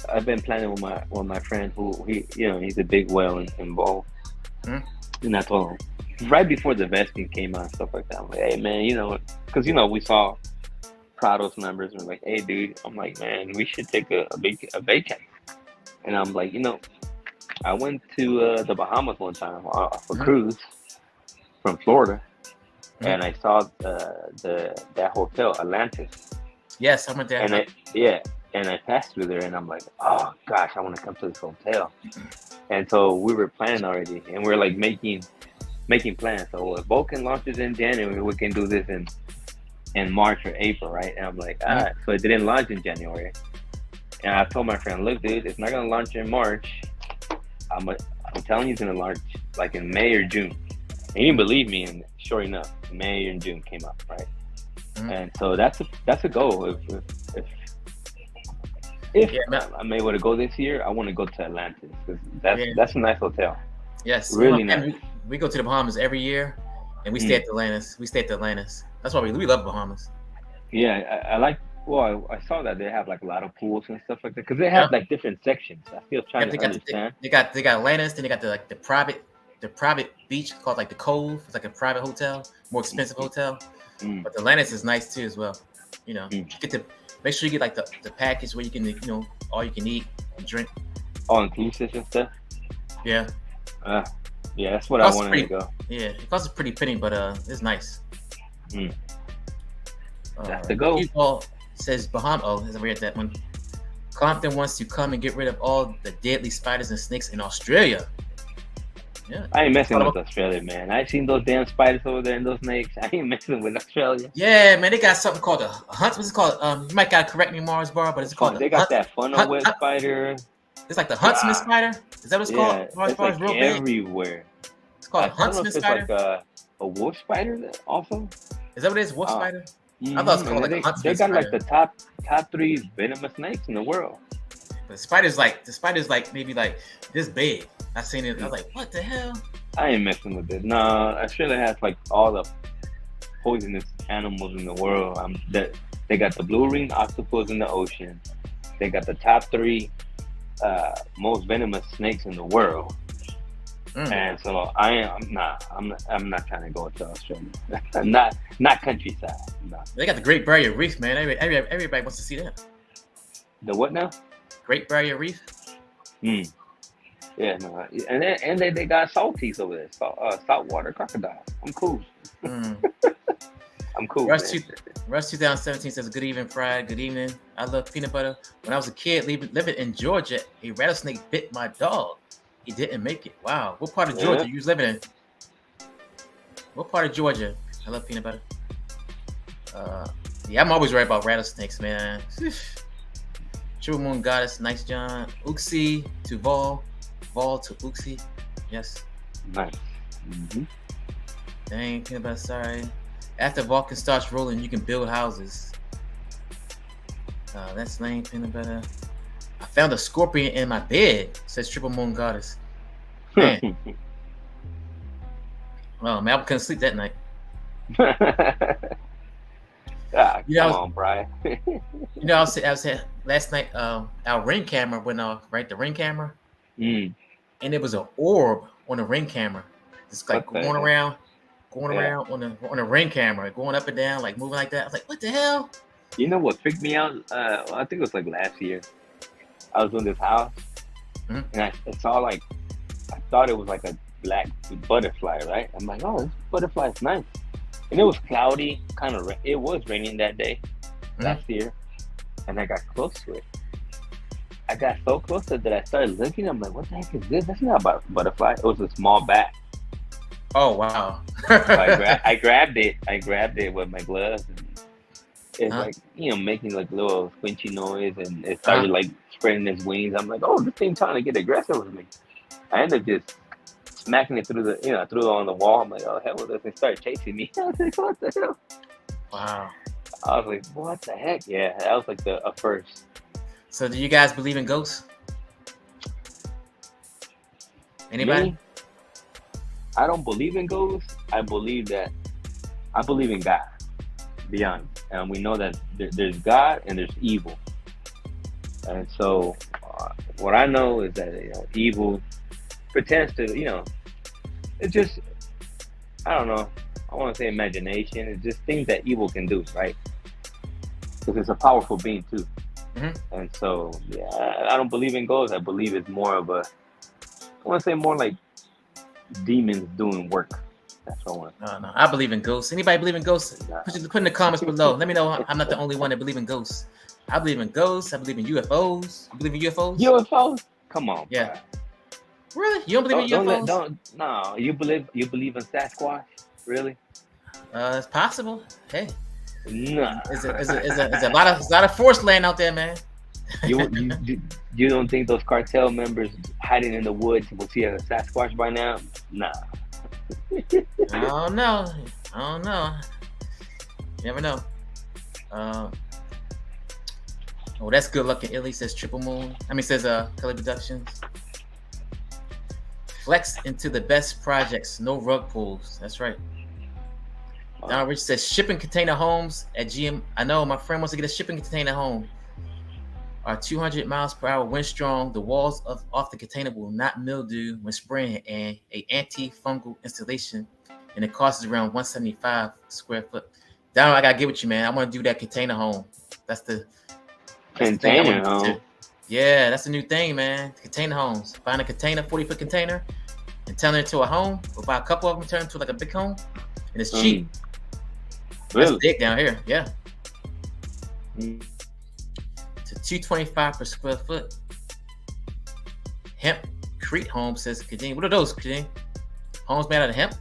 I've been planning with my friend who he's a big whale involved. And I told him right before the vesting came out and stuff like that. I'm like, hey man, because we saw Prados numbers and we're like, hey dude, I'm like, man, we should take a vacation. And I'm like, I went to the Bahamas one time off a cruise from Florida, and I saw that hotel Atlantis. Yes, I went there. And I passed through there, and I'm like, oh gosh, I want to come to this hotel. And so we were planning already, and we're like making plans. So if Vulcan launches in January, we can do this in March or April, right? And I'm like, all right. So it didn't launch in January. And I told my friend, look, dude, it's not gonna launch in March. I'm telling you, it's gonna launch like in May or June. And he didn't believe me, and sure enough, May and June came up, right? And so that's a goal. If I'm able to go this year, I want to go to Atlantis because that's a nice hotel. Yes, really nice. We go to the Bahamas every year, and we stay at the Atlantis. That's why we love Bahamas. Yeah, I like. Well, I saw that they have like a lot of pools and stuff like that because they have like different sections. I still trying to understand. They got Atlantis, then they got the private beach called like the Cove. It's like a private hotel, more expensive hotel. But the Atlantis is nice too as well. You get to make sure you get like the package where you can all you can eat and drink. All inclusive and stuff. Yeah. Yeah, that's what I wanted to go. Yeah, it costs a pretty penny, but it's nice. That's the goal. People says Bahamas. Oh, I read that one. Compton wants to come and get rid of all the deadly spiders and snakes in Australia. Yeah. I ain't messing with Australia, man. I seen those damn spiders over there and those snakes. I ain't messing with Australia. Yeah, man, they got something called a hunt. What's it called? You might gotta correct me, Mars Bar, but it's called. They got that funnel web spider. It's like the huntsman spider. Is that what it's called? Mars Bar is real big. Everywhere. It's called a huntsman spider. Like a wolf spider, also. Is that what it is? Wolf spider. I thought it was called like a huntsman spider. They got like the top 3 venomous snakes in the world. The spider's like maybe like this big. I seen it. I was like, what the hell? I ain't messing with it. No, Australia has like all the poisonous animals in the world. They got the blue ring octopus in the ocean. They got the top 3 most venomous snakes in the world. And so I'm not trying to go to Australia. not countryside. No. They got the Great Barrier Reef, man. Everybody wants to see that. The what now? Great Barrier Reef. Yeah, no, and they got salties over there, saltwater crocodiles. I'm cool. I'm cool. Russ 2017 says, "Good evening, Pride. Good evening. I love peanut butter. When I was a kid living in Georgia, a rattlesnake bit my dog. He didn't make it. Wow. What part of Georgia you was living in? What part of Georgia? I love peanut butter. Yeah, I'm always right about rattlesnakes, man. True Moon Goddess, nice John. Oxy to Vol to Oxy. Yes. Nice. Dang, peanut butter, sorry. After Vulcan starts rolling, you can build houses. That's lame, peanut butter. I found a scorpion in my bed, says Triple Moon Goddess. Man. Oh, man, I couldn't sleep that night. Come on, Brian. I was saying last night, our Ring camera went off, right? The Ring camera. And it was an orb on the Ring camera. It's like going around on a Ring camera, going up and down, like moving like that. I was like, what the hell? You know what freaked me out? I think it was like last year. I was in this house, and I saw I thought it was like a black butterfly, right? I'm like, oh, this butterfly is nice. And it was cloudy, it was raining that day, last year. And I got close to it. I got so close to it that I started looking. I'm like, what the heck is this? That's not a butterfly. It was a small bat. Oh, wow. So I grabbed it. I grabbed it with my gloves. And it's making like little squinchy noise. And it started spreading its wings. I'm like, oh, this thing's trying to get aggressive with me. I ended up just smacking it through it on the wall. I'm like, oh, hell with this. And started chasing me. I was like, what the hell? Wow. I was like, what the heck? Yeah, that was like a first. So do you guys believe in ghosts? Anybody? Me? I don't believe in ghosts. I believe in God, to be honest. And we know that there's God and there's evil. And so what I know is that evil pretends to, it's just, I don't know, I want to say imagination. It's just things that evil can do, right? Because it's a powerful being too. And so, yeah, I don't believe in ghosts. I believe it's more of I want to say more like demons doing work. That's what I want. No, I believe in ghosts. Anybody believe in ghosts? Nah. Put in the comments below. Let me know I'm not the only one that believe in ghosts. I believe in ghosts. I believe in UFOs. You believe in UFOs? UFOs? Come on. Yeah. Bro. Really? You don't believe in UFOs? No. You believe in Sasquatch? Really? It's possible. Hey. Nah. It's a lot of force land out there, man. You don't think those cartel members hiding in the woods will see a Sasquatch by now? Nah. I don't know. You never know. Oh, that's good luck. Illy says Triple Moon. Says Kelly Productions. Flex into the best projects. No rug pulls. That's right. Don Rich says shipping container homes at GM. I know my friend wants to get a shipping container home. Are 200 miles per hour wind strong. The walls off the container will not mildew when spraying, and a anti-fungal installation, and it costs around $175 square foot. Don, I gotta get with you, man. I want to do that container home. That's the container home. Yeah, that's a new thing, man. Container homes. Find a container, 40-foot container, and turn it into a home. Or buy a couple of them, turn it into like a big home, and it's cheap. Really? That's big down here, yeah. To $225 per square foot. Hemp Crete home says Kadeen. What are those, Kadeen? Homes made out of hemp?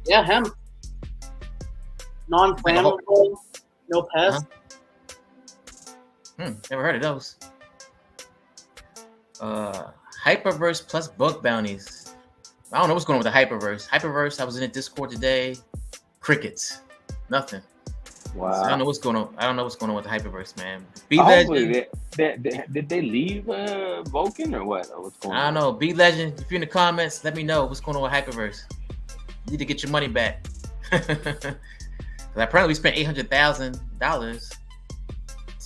Yeah, hemp. Non-flammable, no pest. Never heard of those. Hyperverse plus bug bounties. I don't know what's going on with the Hyperverse. I was in the Discord today. Crickets. Nothing. Wow. So I don't know what's going on. With the Hyperverse, man. Did they leave Vulcan or what? Or what's going on? I don't know. B Legend, if you're in the comments, let me know what's going on with Hyperverse. You need to get your money back. Apparently we spent $800,000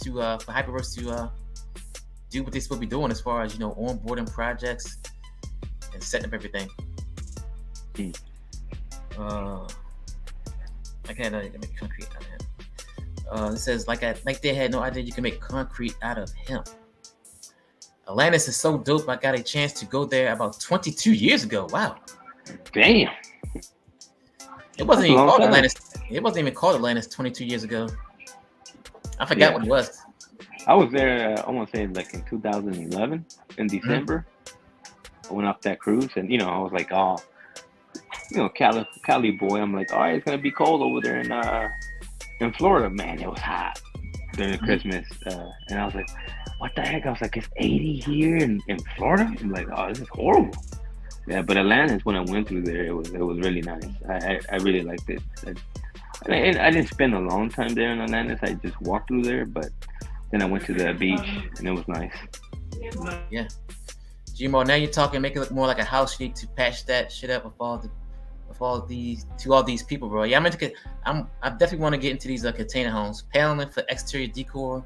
for Hyperverse to do what they're supposed to be doing as far as onboarding projects and setting up everything. I can't make concrete on that. It says like they had no idea you can make concrete out of hemp. Atlantis is so dope. I got a chance to go there about 22 years ago. Wow. Damn. It wasn't even called Atlantis. It wasn't even called Atlantis 22 years ago. I forgot what it was. I was there, I want to say like in 2011 in December. I went off that cruise and, I was like, oh, Cali boy. I'm like, all right, it's going to be cold over there in Florida. Man, it was hot during Christmas. And I was like, what the heck? I was like, it's 80 here in Florida? I'm like, oh, this is horrible. Yeah, but Atlantis, when I went through there, it was really nice. I really liked it. I didn't spend a long time there in Atlantis. I just walked through there, but then I went to the beach and it was nice. Yeah. G-Mo, now you're talking, make it look more like a house. You need to patch that shit up with all these people, bro. Yeah, I definitely want to get into these container homes. Paneling for exterior decor.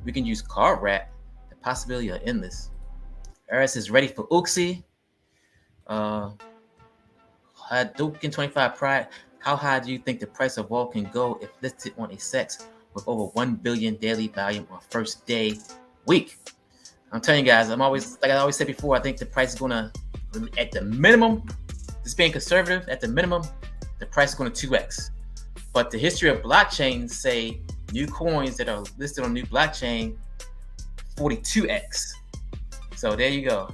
We can use car wrap. The possibility are endless. Eris is ready for Oxy. Hadouken 25 Pride. How high do you think the price of Volt can go if listed on a sex with over 1 billion daily volume on first day week? I'm telling you guys, like I always said before, I think the price is gonna, at the minimum, just being conservative, at the minimum, the price is gonna 2x. But the history of blockchains say new coins that are listed on new blockchain, 42x. So there you go.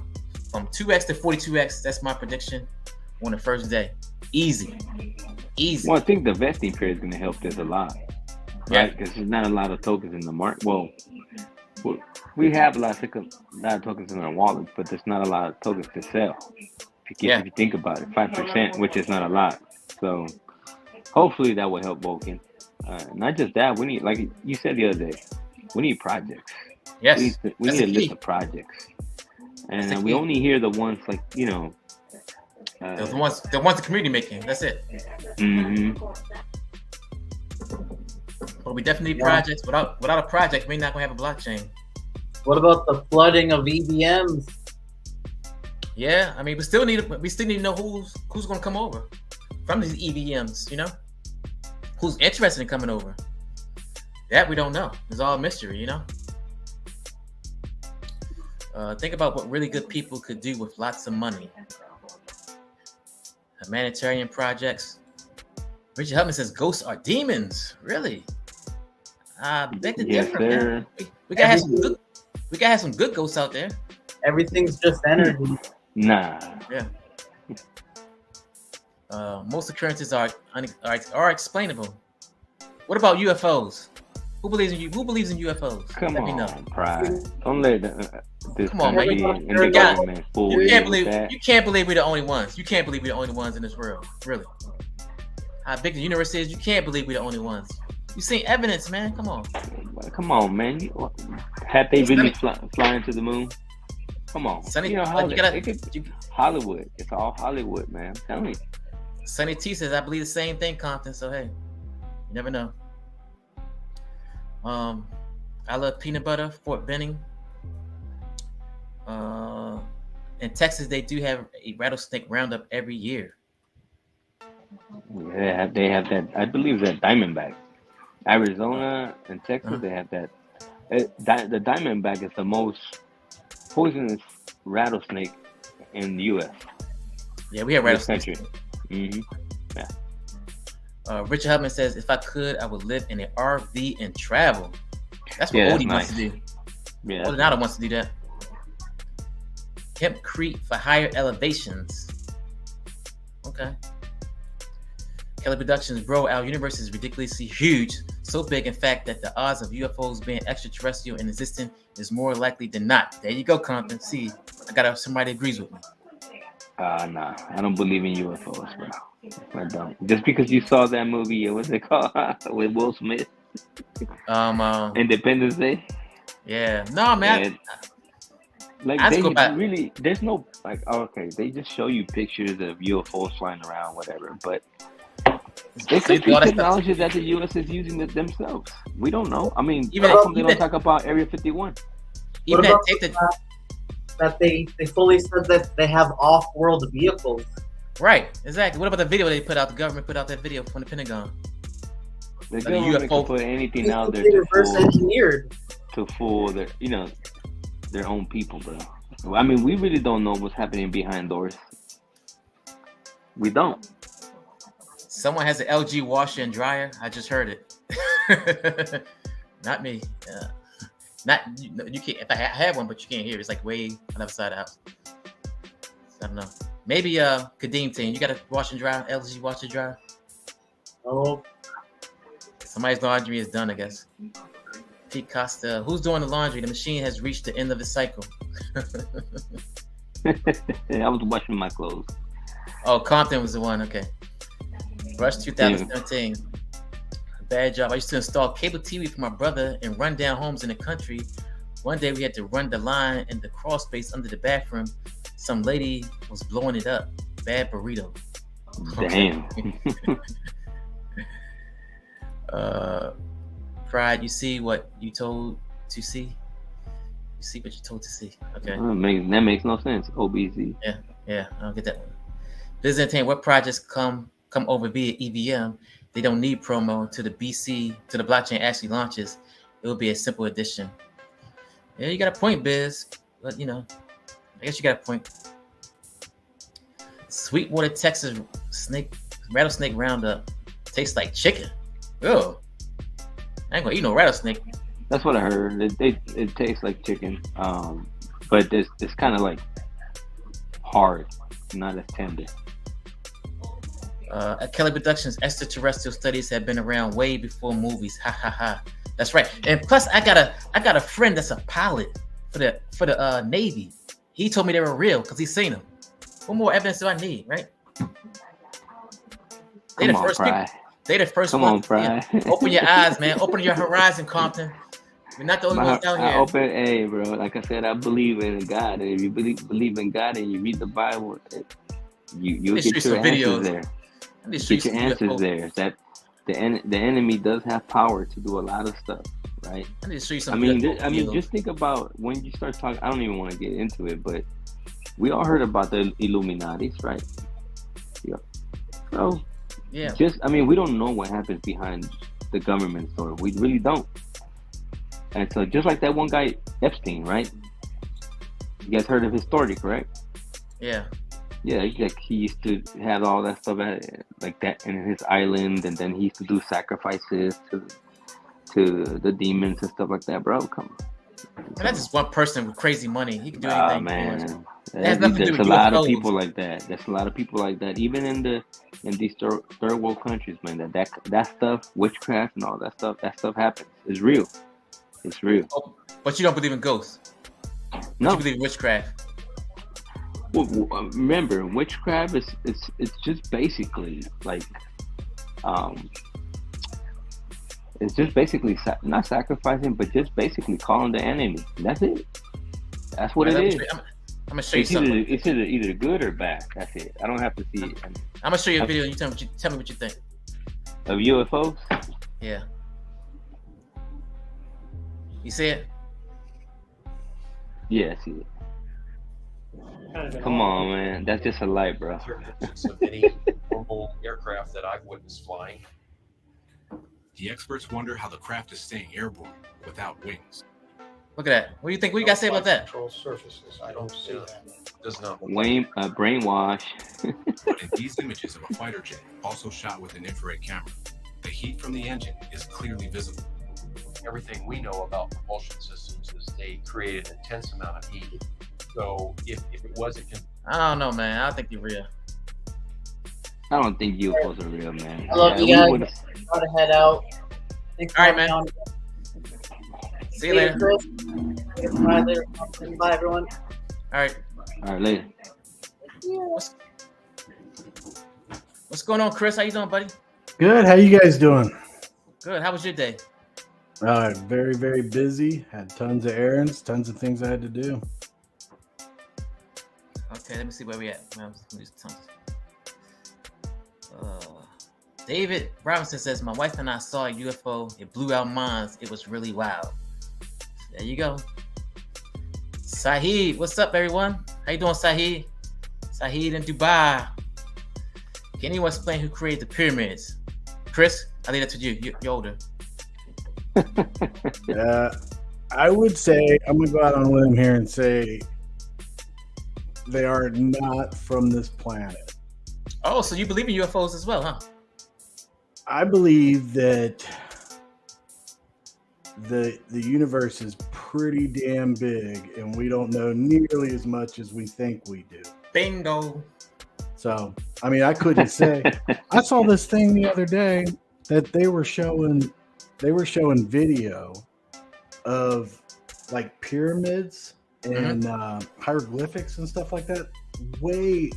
From 2x to 42x, that's my prediction on the first day. Easy. Well, I think the vesting period is going to help this a lot, right? Because there's not a lot of tokens in the market. Well, we have a lot of tokens in our wallet, but there's not a lot of tokens to sell. If you think about it, 5%, which is not a lot. So hopefully that will help Vulcan. Not just that, we need, like you said the other day, we need projects. Yes, we need a list of projects, and we only hear the ones like the ones the community making. That's it. Mm-hmm. But we definitely need projects. Without a project, we're not gonna have a blockchain. What about the flooding of EVMs? Yeah, I mean, we still need to know who's gonna come over from these EVMs. Who's interested in coming over? That we don't know. It's all mystery. Think about what really good people could do with lots of money. Humanitarian projects. Richard Hubman says ghosts are demons. Really? I beg to differ, man. We gotta have some good ghosts out there. Everything's just energy. Nah. Yeah. Most occurrences are explainable. What about UFOs? Who believes in UFOs? Come Let me know. on, Pride. Don't let this Come on, man. You can't believe we're the only ones. You can't believe we're the only ones in this world. Really. How big the universe is, you can't believe we're the only ones. You seen evidence, man. Come on. Come on, man. Have they really flying to the moon? Come on. Sonny, Hollywood. It's all Hollywood, man. I'm telling you. Sonny T says, I believe the same thing, Compton. So, hey, you never know. I love peanut butter, Fort Benning. In Texas, they do have a rattlesnake roundup every year. Yeah, they have that. I believe that Diamondback. Arizona and Texas, they have that. The Diamondback is the most poisonous rattlesnake in the U.S. Yeah, we have rattlesnakes. Mm-hmm. Yeah. Richard Hubman says, if I could, I would live in an RV and travel. That's what Odie wants to do. Yeah. Odinado wants to do that. Hempcrete for higher elevations. Okay. Kelly Productions, bro, our universe is ridiculously huge. So big, in fact, that the odds of UFOs being extraterrestrial and existing is more likely than not. There you go, Compton. See, I got somebody that agrees with me. Nah, I don't believe in UFOs, bro. I don't. Just because you saw that movie, what's it called, with Will Smith? Independence Day. Yeah. No, man. There's no okay. They just show you pictures of UFOs flying around, whatever. But they could be technology that the U.S. is using themselves. We don't know. I mean, how come they don't talk about Area 51? Even that they fully said that they have off-world vehicles. Right, exactly. What about the video they put out? The government put out that video from the Pentagon. The government can put anything out there reverse engineered to fool their, their own people, bro. I mean, we really don't know what's happening behind doors. We don't. Someone has an LG washer and dryer. I just heard it. Not me. Not you can't. If I have one, but you can't hear. It's like way on the other side of the house. So I don't know. Maybe Kadeem team. You got a wash and dryer, LG washer and dryer? Oh. Somebody's laundry is done, I guess. Pete Costa. Who's doing the laundry? The machine has reached the end of its cycle. I was washing my clothes. Oh, Compton was the one. Okay. Rush 2017. Bad job. I used to install cable TV for my brother in rundown homes in the country. One day we had to run the line in the crawl space under the bathroom. Some lady was blowing it up. Bad burrito. Damn. Pride, you see what you told to see? You see what you told to see. Okay. That makes no sense. OBZ. Yeah, I don't get that one. Byzantine, what projects come over via EVM? They don't need promo to the blockchain actually launches. It will be a simple addition. Yeah, you got a point, Biz. But I guess you got a point. Sweetwater, Texas rattlesnake roundup tastes like chicken. Oh, I ain't gonna eat no rattlesnake. That's what I heard. It tastes like chicken, but it's kind of like hard, not as tender. At Kelly Productions, extraterrestrial studies have been around way before movies. Ha ha ha. That's right. And plus, I got a friend that's a pilot for the Navy. He told me they were real because he's seen them. What more evidence do I need, right? They the first people. They the first one. Fry. Open your eyes, man. Open your horizon, Compton. We're not the only ones out here. Hey, bro. Like I said, I believe in God. And if you believe in God and you read the Bible, you'll get your answers there. Get your answers there. That the enemy does have power to do a lot of stuff, right? I need to show you some. I mean, just think about when you start talking. I don't even want to get into it, but we all heard about the Illuminatis, right? Yeah. So, yeah. We don't know what happens behind the government story. We really don't. And so, just like that one guy Epstein, right? You guys heard of his story, correct? Yeah. Yeah, like he used to have all that stuff like that in his island, and then he used to do sacrifices to the demons and stuff like that, bro. Come on. And that's just one person with crazy money. He can do anything. Oh man, there's a lot of people like that. There's a lot of people like that, even in these third world countries, man. That stuff, witchcraft and all that stuff happens. It's real. It's real. Oh, but you don't believe in ghosts? No. You believe in witchcraft? Well, remember, witchcraft is it's just basically like it's just basically not sacrificing, but just basically calling the enemy. That's it. That's what it is. I'm gonna show you something. It's either good or bad. That's it. I don't have to see it. I'm gonna show you a video. And you tell me what you think of UFOs. Yeah. You see it? Yeah, I see it. Come on, man. That's just a light, bro. Of any normal aircraft that I've witnessed flying. The experts wonder how the craft is staying airborne without wings. Look at that. What do you think? What do you guys say about that? Control surfaces. I don't see that. Does not. Brainwash. But in these images of a fighter jet, also shot with an infrared camera, the heat from the engine is clearly visible. Everything we know about propulsion systems is they create an intense amount of heat. So if it wasn't, I don't know, man. I don't think you're real. I don't think UFOs are real, man. I love you guys. Gotta head out. Thanks all right, man. See you later. Chris. Bye, later. Bye, everyone. All right. All right, later. What's going on, Chris? How you doing, buddy? Good. How you guys doing? Good. How was your day? Very, very busy. Had tons of errands, tons of things I had to do. Okay, let me see where we at. David Robinson says, my wife and I saw a UFO. It blew our minds. It was really wild. There you go. Sahid, what's up, everyone? How you doing, Sahid? Sahid in Dubai. Can anyone explain who created the pyramids? Chris, I leave that to you. You're older. I would say, I'm going to go out on a limb here and say they are not from this planet. Oh, so you believe in UFOs as well, huh? I believe that the universe is pretty damn big, and we don't know nearly as much as we think we do. Bingo. So, I mean, I couldn't say. I saw this thing the other day that they were showing video of like pyramids and hieroglyphics and stuff like that, way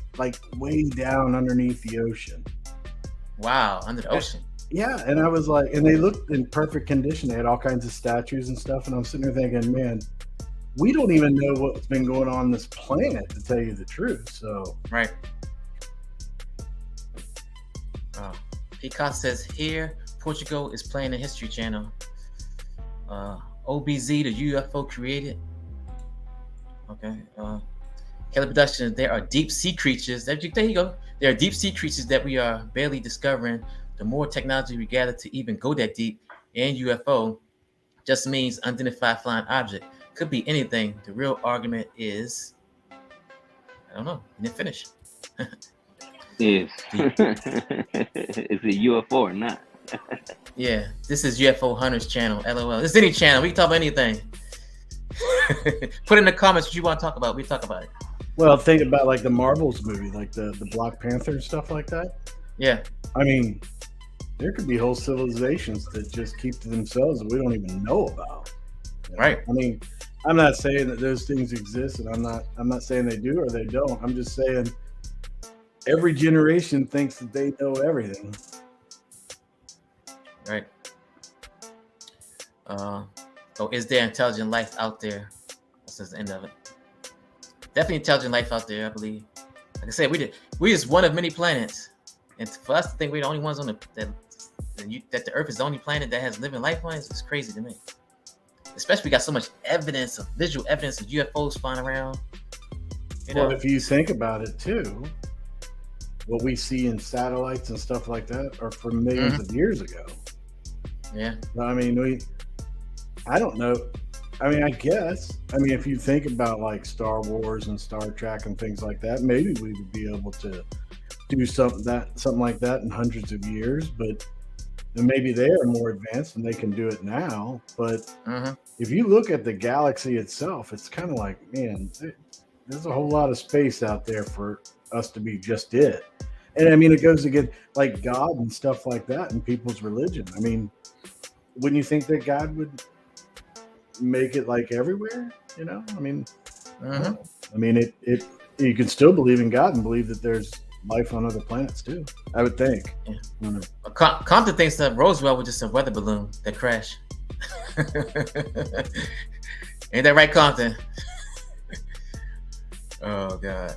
down underneath the ocean. Wow, under the ocean. Yeah, and I was like, and they looked in perfect condition. They had all kinds of statues and stuff, and I'm sitting there thinking, man, we don't even know what's been going on this planet, to tell you the truth. So right. Peacock says here, Portugal is playing the History Channel. OBZ, the UFO created. Okay. Kelly Productions, there are deep sea creatures. There you go. There are deep sea creatures that we are barely discovering. The more technology we gather to even go that deep, and UFO just means unidentified flying object. Could be anything. The real argument is, I don't know. You didn't finish. Is it UFO or not? Yeah, this is UFO Hunters channel. LOL. This is any channel. We can talk about anything. Put in the comments what you want to talk about. We talk about it. Well, think about like the Marvels movie, like the Black Panther and stuff like that. Yeah. I mean, there could be whole civilizations that just keep to themselves that we don't even know about. You know? Right. I mean, I'm not saying that those things exist, and I'm not saying they do or they don't. I'm just saying every generation thinks that they know everything. Right. Is there intelligent life out there? This is the end of it. Definitely intelligent life out there, I believe. Like I said, we just one of many planets, and for us to think we're the only ones on that the Earth is the only planet that has living life on it is crazy to me. Especially we got so much evidence, visual evidence of UFOs flying around. Well, if you think about it too, what we see in satellites and stuff like that are from millions of years ago. Yeah. I mean, I don't know. I mean, I guess. I mean, if you think about like Star Wars and Star Trek and things like that, maybe we would be able to do something like that in hundreds of years. But maybe they are more advanced and they can do it now. But if you look at the galaxy itself, it's kind of like, man, there's a whole lot of space out there for us to be just it. And I mean, it goes against like God and stuff like that in people's religion. I mean, wouldn't you think that God would make it like everywhere? You know, I mean, you can still believe in God and believe that there's life on other planets too, I would think. Yeah. Compton thinks that Roswell was just a weather balloon that crashed. Ain't that right, Compton? Oh God.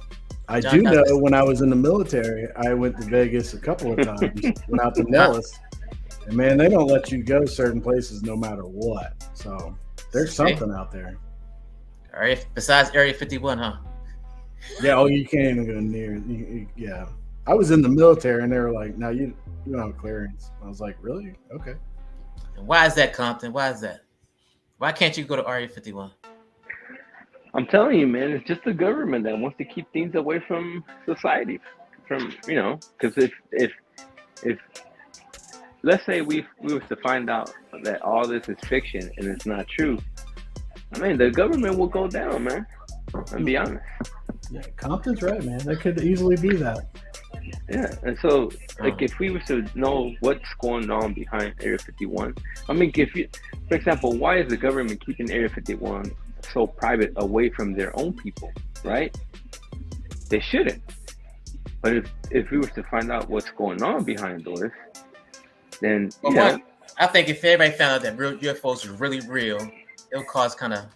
I do know when I was in the military, I went to Vegas a couple of times, went out to Nellis, and man, they don't let you go certain places no matter what. So there's something out there. All right, besides Area 51, huh? Yeah, you can't even go near. Yeah. I was in the military, and they were like, no, you don't have clearance. I was like, really? Okay. And why is that, Compton? Why is that? Why can't you go to Area 51? I'm telling you, man, it's just the government that wants to keep things away from society. Because if let's say we were to find out that all this is fiction and it's not true, I mean, the government will go down, man. I'll be honest. Yeah, Compton's right, man. That could easily be that. Yeah, and so, like, if we were to know what's going on behind Area 51, I mean, for example, why is the government keeping Area 51 so private away from their own people, right? They shouldn't. But if we were to find out what's going on behind doors, then I think if everybody found out that real UFOs are really real, it'll cause kind of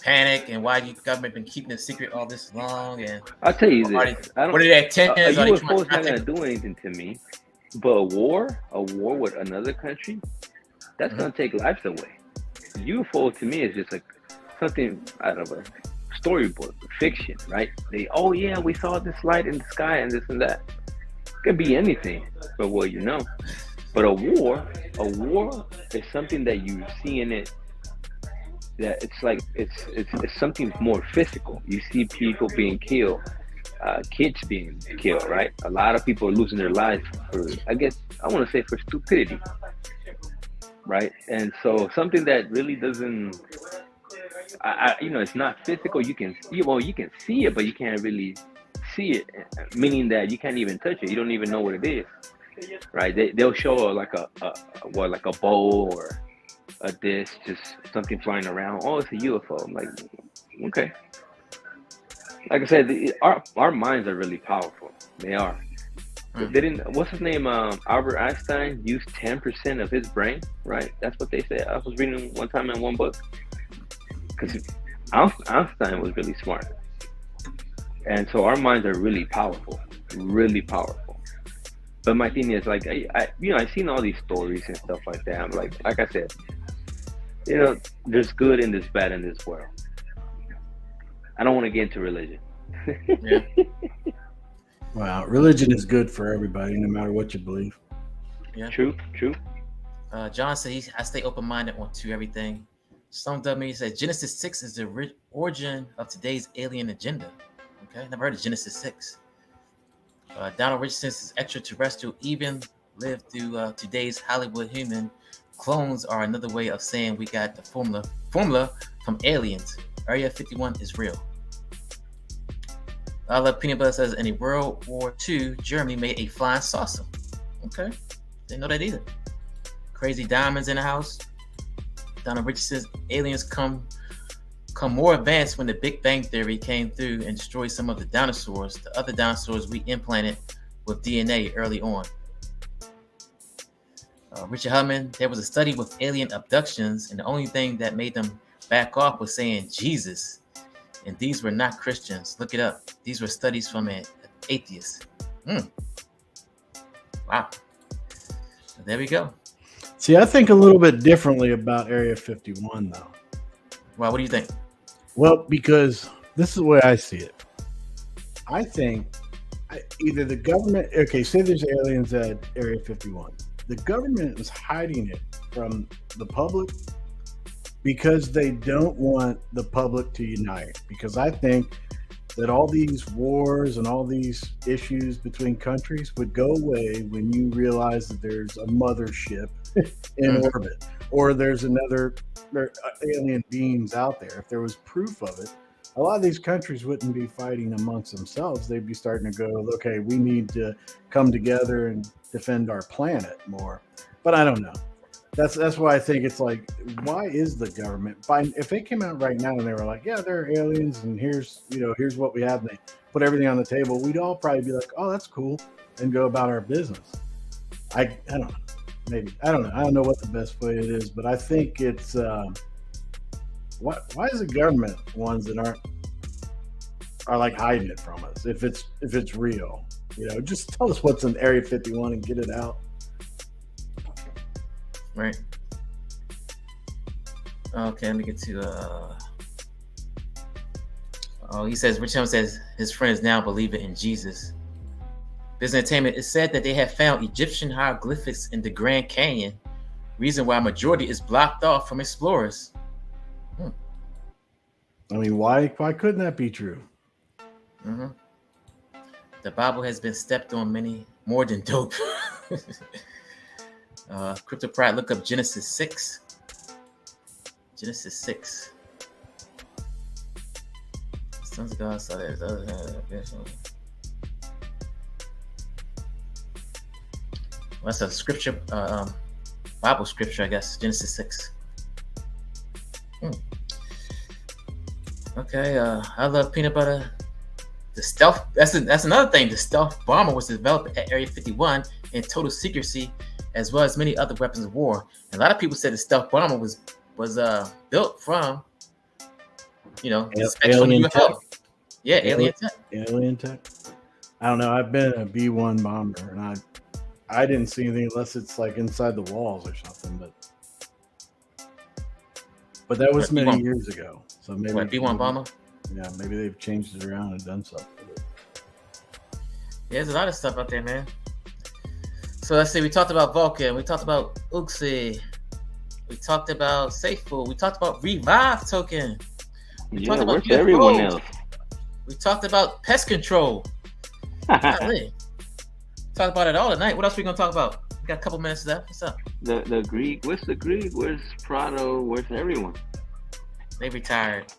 panic and why the government been keeping it secret all this long. And I'll tell you this: what are their intentions? A UFO is not gonna do anything to me, but a war with another country, that's gonna take lives away. UFO to me is just like something out of a storybook, fiction, right? We saw this light in the sky and this and that. It could be anything, but But a war is something that you see in it. That it's like it's something more physical. You see people being killed, kids being killed, right? A lot of people are losing their lives for, I guess, I want to say for stupidity, right? And so something that really doesn't, it's not physical. You can see it, but you can't really see it, meaning that you can't even touch it. You don't even know what it is, right? They'll show like a bowl or a disc, just something flying around. Oh, it's a UFO. I'm like, okay. Like I said, our minds are really powerful. They are. What's his name? Albert Einstein used 10% of his brain, right? That's what they said. I was reading one time in one book. Because Einstein was really smart. And so our minds are really powerful. Really powerful. But my thing is, like, I've seen all these stories and stuff like that. I'm like I said, there's good and there's bad in this world. I don't want to get into religion. Yeah. Wow, religion is good for everybody, no matter what you believe. Yeah. True. John said I stay open-minded to everything. Some dummy said Genesis 6 is the origin of today's alien agenda. Okay, never heard of Genesis 6. Donald Richardson's extraterrestrial even lived through today's Hollywood human. Clones are another way of saying we got the formula from aliens. Area 51 is real. I love Peanut Butter says in World War II, Germany made a flying saucer. Okay, didn't know that either. Crazy Diamonds in the house. Donald Richardson says aliens come more advanced when the Big Bang Theory came through and destroyed some of the dinosaurs. The other dinosaurs we implanted with DNA early on. Richard Hellman, there was a study with alien abductions, and the only thing that made them back off was saying Jesus. And these were not Christians. Look it up. These were studies from an atheist. Wow. So there we go. See, I think a little bit differently about Area 51, though. Well, what do you think? Well, because this is the way I see it. I think either the government, say there's aliens at Area 51. The government is hiding it from the public because they don't want the public to unite. Because I think that all these wars and all these issues between countries would go away when you realize that there's a mothership in orbit, or there's another alien beings out there. If there was proof of it, a lot of these countries wouldn't be fighting amongst themselves. They'd be starting to go, okay, we need to come together and defend our planet more. But I don't know. That's why I think it's like, why is the government? If they came out right now and they were like, yeah, there are aliens, and here's what we have, and they put everything on the table, we'd all probably be like, oh, that's cool, and go about our business. I don't know. Maybe. I don't know. I don't know what the best way it is, but I think it's why is the government ones that are like hiding it from us if it's real? Just tell us what's in Area 51 and get it out. Right. Okay, let me get to he says Rich Helm says his friend is now believing in Jesus. Business Entertainment, it said that they have found Egyptian hieroglyphics in the Grand Canyon. Reason why majority is blocked off from explorers. I mean, why couldn't that be true? The Bible has been stepped on many more than dope. Crypto Pride, look up Genesis 6. Genesis 6. Sons of God saw that. That's a scripture, Bible scripture, I guess. Genesis 6. Okay, I love peanut butter. The stealth, that's another thing. The stealth bomber was developed at Area 51 in total secrecy, as well as many other weapons of war. And a lot of people said the stealth bomber was built from, alien tech. Yeah, alien tech. Alien tech. I don't know. I've been a B-1 bomber, and I didn't see anything unless it's like inside the walls or something. But that was many years ago. So maybe B-1 bomber. Yeah, maybe they've changed it around and done something. Yeah, there's a lot of stuff out there, man. So let's see. We talked about Vulcan. We talked about Oxy. We talked about Safefood. We talked about Revive Token. We talked about where's everyone else? We talked about pest control. Golly. Talk about it all tonight. What else are we gonna talk about? We got a couple minutes left. What's up? The Greek. What's the Greek? Where's Prado? Where's everyone? They retired.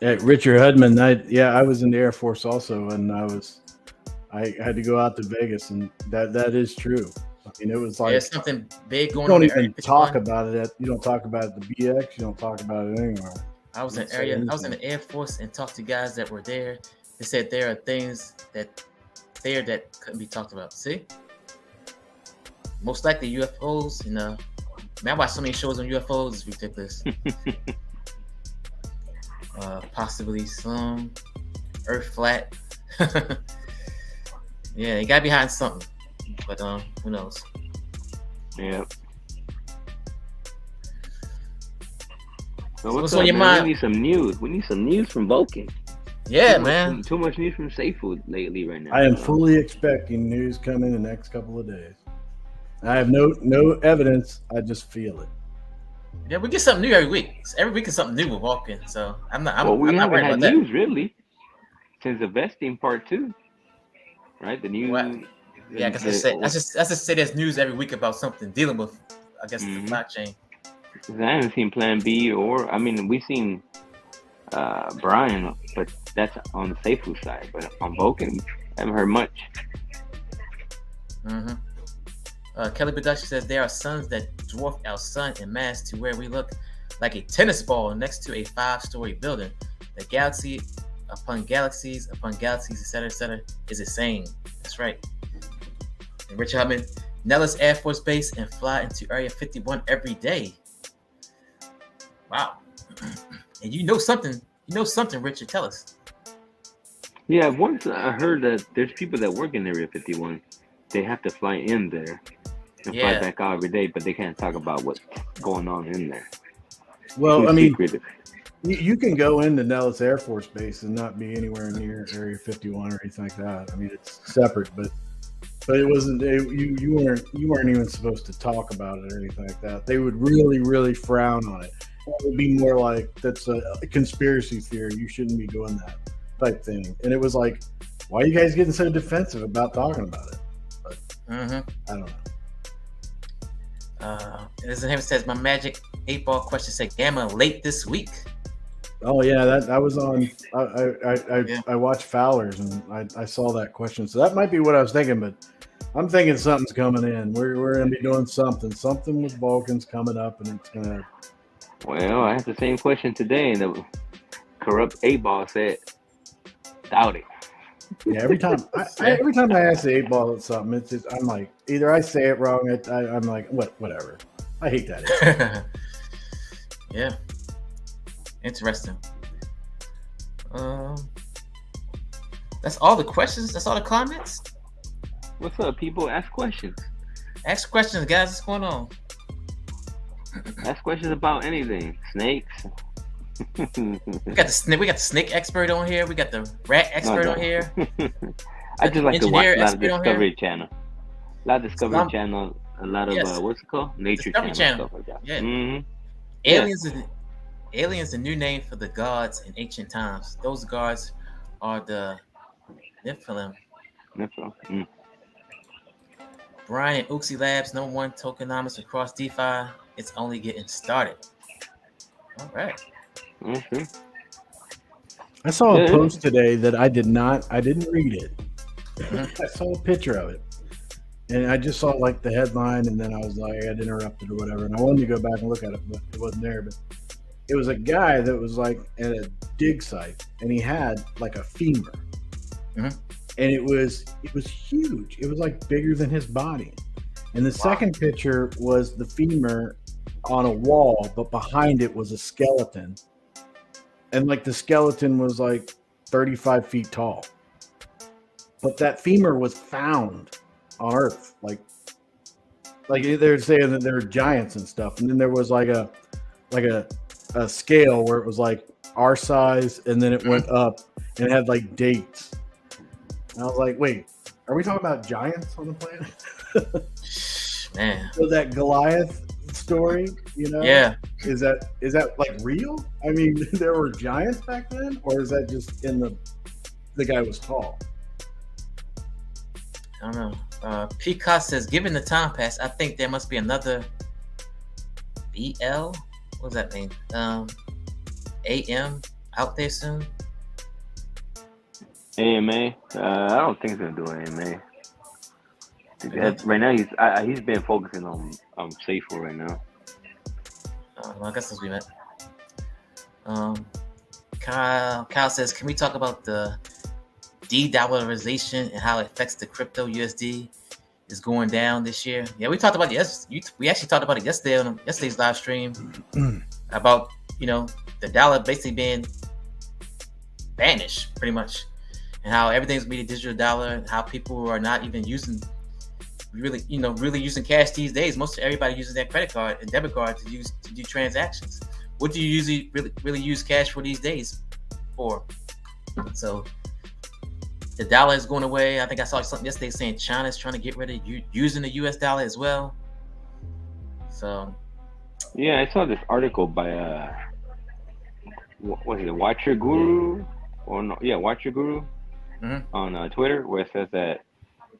Yeah, Richard Hudman. I was in the Air Force also, and I had to go out to Vegas, and that is true. I mean, it was like there's something big going on. on. You don't even talk about it. You don't talk about it at the BX. You don't talk about it anywhere. I was in the Air Force and talked to guys that were there. They said there are things that couldn't be talked about. See, most likely UFOs. Man, I watch so many shows on UFOs. It's ridiculous. Possibly some Earth flat. Yeah, you gotta be hiding something. But who knows? Yeah. So what's on your mind? We need some news. We need some news from Vulcan. Yeah, man. Too much news from Safefood lately right now. I am fully expecting news coming in the next couple of days. I have no evidence. I just feel it. Yeah, we get something new every week. Every week is something new with Vulcan. So I'm not haven't worried had about news that. really since the vesting part 2, right? The news. What? Yeah, because I just say there's news every week about something dealing with, I guess, the blockchain. I haven't seen Plan B we've seen Brian, but that's on the Safefood side. But on Vulcan, I haven't heard much. Kelly Production says there are suns that dwarf our sun in mass to where we look like a tennis ball next to a 5-story building. The galaxy upon galaxies, etc., is insane. That's right. And Richard Hubman, Nellis Air Force Base and fly into Area 51 every day. Wow. And you know something, Richard. Tell us. Yeah, once I heard that there's people that work in Area 51. They have to fly in there and fly back out every day, but they can't talk about what's going on in there. Well, I mean, you can go into Nellis Air Force Base and not be anywhere near Area 51 or anything like that. I mean, it's separate, but it wasn't. You weren't even supposed to talk about it or anything like that. They would really, really frown on it. It would be more like that's a conspiracy theory. You shouldn't be doing that type thing. And it was like, why are you guys getting so defensive about talking about it? But I don't know. It says my Magic 8-Ball question said Gamma late this week. Oh yeah, that was on. I watched Fowler's and I saw that question, so that might be what I was thinking. But I'm thinking something's coming in. We're gonna be doing something. Something with Vulcan's coming up, and it's gonna. Well, I had the same question today, and the corrupt 8-Ball said, "Doubt it." Yeah, every time I ask the 8-Ball something, it's just I'm like either I say it wrong. I'm like whatever. I hate that. Yeah, interesting. That's all the questions. That's all the comments. What's up, people? Ask questions. Ask questions, guys. What's going on? Ask questions about anything. Snakes. We got the snake expert on here. We got the rat expert on here. I just like to watch a lot of Discovery Channel. A lot of Discovery Channel. A lot of what's it called? Nature Channel. Stuff like that. Yeah. Aliens, the new name for the gods in ancient times. Those gods are the Nephilim. Brian and Oxy Labs, #1 tokenomics across DeFi. It's only getting started. All right. I saw a post today that I didn't read it. I saw a picture of it. And I just saw like the headline, and then I was like, I'd interrupted or whatever. And I wanted to go back and look at it, but it wasn't there. But it was a guy that was like at a dig site, and he had like a femur. And it was huge. It was like bigger than his body. And the second picture was the femur on a wall, but behind it was a skeleton. And like the skeleton was like 35 feet tall. But that femur was found on Earth. Like they're saying that there were giants and stuff. And then there was like a scale where it was like our size, and then it went up and it had like dates. And I was like, wait, Are we talking about giants on the planet? Man. So that Goliath story, Yeah. is that like real? I mean, there were giants back then, or is that just in the guy was tall? I don't know. Peacock says, given the time pass, I think there must be another BL. What does that mean? AM out there soon. AMA. I don't think they're doing AMA. Right now, he's been focusing on Safer right now. Well, I guess that's what we meant. Kyle says, can we talk about the de-dollarization and how it affects the crypto? USD is going down this year. Yeah, we talked about it. We actually talked about it yesterday on yesterday's live stream about the dollar basically being vanished pretty much, and how everything's being a digital dollar, and how people are not even using really using cash these days. Most everybody uses their credit card and debit card to do transactions. What do you usually really use cash for these days for? So the dollar is going away. I think I saw something yesterday saying China's trying to get rid of using the US dollar as well. So yeah, I saw this article by what was it, Watch Your Guru, or no? Yeah, Watch Your Guru on Twitter, where it says that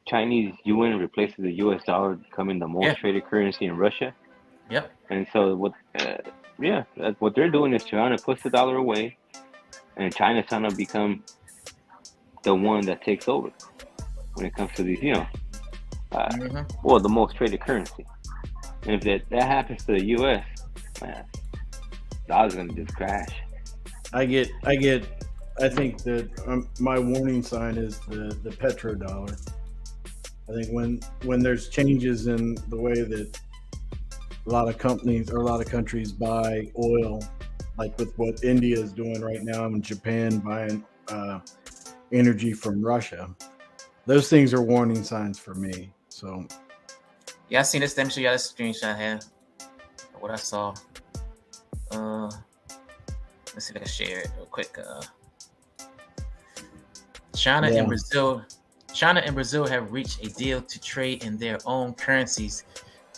Chinese yuan replaces the US dollar, becoming the most traded currency in Russia. Yep. And so what they're doing is trying to push the dollar away, and China's trying to become the one that takes over when it comes to these, the most traded currency. And if that happens to the US, man, dollar's gonna just crash. I think that my warning sign is the petrodollar. I think when there's changes in the way that a lot of companies or a lot of countries buy oil, like with what India is doing right now and Japan buying energy from Russia, those things are warning signs for me. So yeah, I seen this. Let me show you this screenshot here. What I saw. Let's see if I can share it real quick. China and Brazil have reached a deal to trade in their own currencies,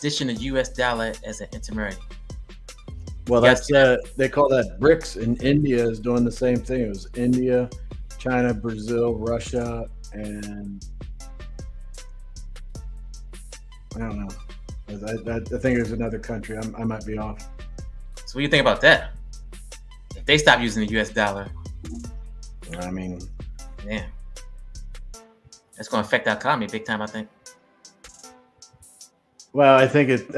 ditching the U.S. dollar as an intermediary. Well, that's they call that BRICS, and India is doing the same thing. It was India, China, Brazil, Russia, and I don't know. I think there's another country. I might be off. So what do you think about that? If they stop using the U.S. dollar, I mean, yeah, that's going to affect our economy big time, I think. Well, I think it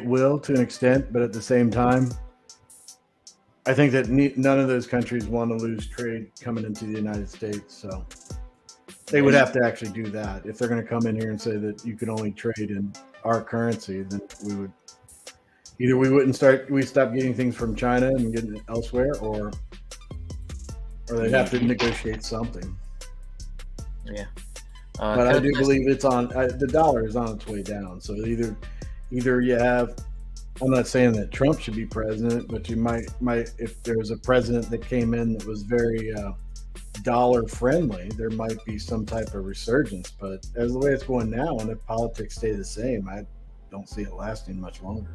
will to an extent, but at the same time, I think that none of those countries want to lose trade coming into the United States. So they would have to actually do that. If they're going to come in here and say that you can only trade in our currency, then we stop getting things from China and getting it elsewhere, or they'd have to negotiate something. Yeah. But I do believe it's on. The dollar is on its way down. So either you have. I'm not saying that Trump should be president, but you might if there was a president that came in that was very dollar friendly, there might be some type of resurgence. But as the way it's going now, and if politics stay the same, I don't see it lasting much longer.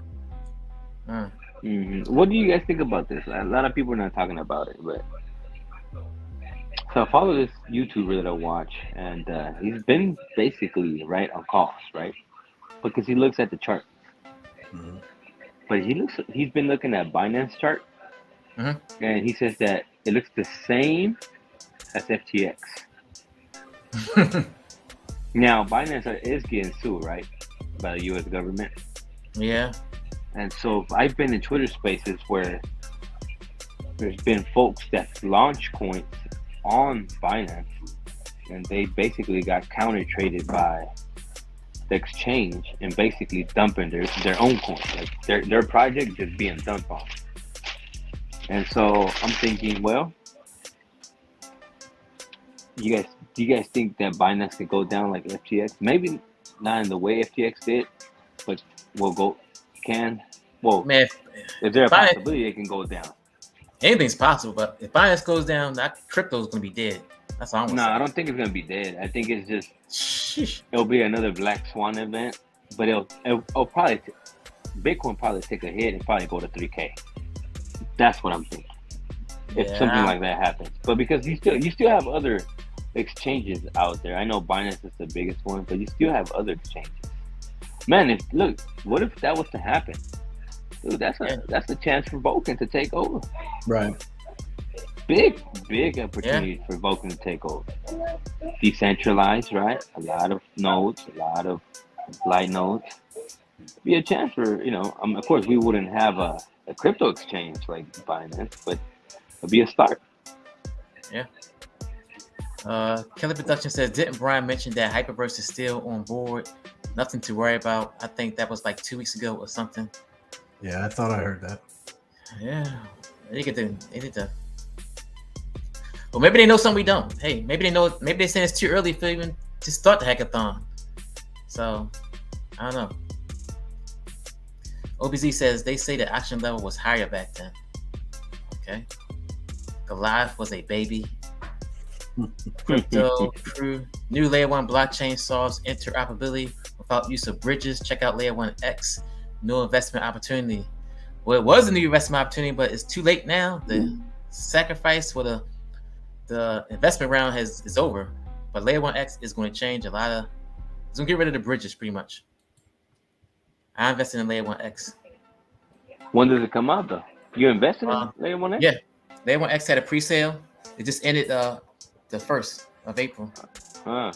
What do you guys think about this? A lot of people are not talking about it, but. So I follow this YouTuber that I watch, and he's been basically right on cost, right? Because he looks at the chart. Mm-hmm. But he's been looking at Binance chart, and he says that it looks the same as FTX. Now, Binance is getting sued, right, by the U.S. government. Yeah. And so I've been in Twitter spaces where there's been folks that launch coins on Binance, and they basically got counter traded by the exchange and basically dumping their own coins, like their project just being dumped on. And so I'm thinking, well, do you guys think that Binance could go down like FTX? Maybe not in the way FTX did, but man, if there's a possibility it can go down. Anything's possible, but if Binance goes down, that crypto is going to be dead. That's all I'm No, saying. I don't think it's gonna be dead. I think it's just Sheesh. it'll be another black swan event, but it'll probably Bitcoin probably take a hit and probably go to 3K. That's what I'm thinking. If something like that happens, but because you still have other exchanges out there. I know Binance is the biggest one, but you still have other exchanges. Man, what if that was to happen? Dude, that's a chance for Vulcan to take over. Right. Big opportunity for Vulcan to take over. Decentralized, right? A lot of nodes, a lot of light nodes. Be a chance for, of course we wouldn't have a crypto exchange like Binance, but it'll be a start. Yeah. Kelly Production says, didn't Brian mention that Hyperverse is still on board? Nothing to worry about. I think that was like 2 weeks ago or something. Yeah, I thought I heard that. Yeah. They did that. Well, maybe they know something we don't. Hey, maybe they saying it's too early for even to start the hackathon. So, I don't know. OBZ says they say the action level was higher back then. Okay. Goliath was a baby. Crypto crew. New layer 1 blockchain solves interoperability without use of bridges. Check out layer 1X. No investment opportunity. Well, it was a new investment opportunity, but it's too late now. The sacrifice for the investment round is over. But layer 1X is going to change a lot of. It's going to get rid of the bridges pretty much. I invested in layer 1X. When does it come out though? You invested in layer 1X? Yeah, layer 1X had a pre-sale. It just ended the 1st of April. On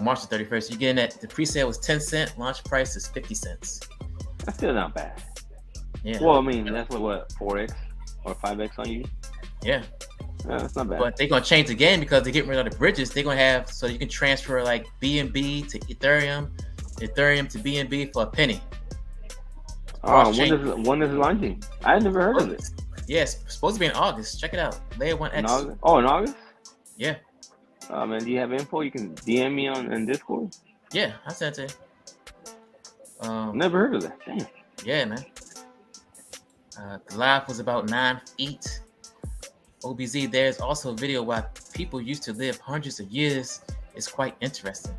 March the 31st. You getting that the pre-sale was 10 cents, launch price is 50 cents. That's still not bad. Yeah. Well, I mean, that's what 4x or 5x on you. Yeah. Yeah, that's not bad. But they're gonna change the game because they're getting rid of the bridges. They're gonna have so you can transfer like BNB to Ethereum to BNB for a penny. Oh, when is it launching? I never heard of it. Yes, supposed to be in August. Check it out. Layer 1X. In August? Oh, in August? Yeah. Oh man, do you have info? You can DM me on Discord. Yeah, I sent it. Never heard of that. Damn. Yeah, man. The live was about 9 feet. OBZ, there's also a video why people used to live hundreds of years. It's quite interesting.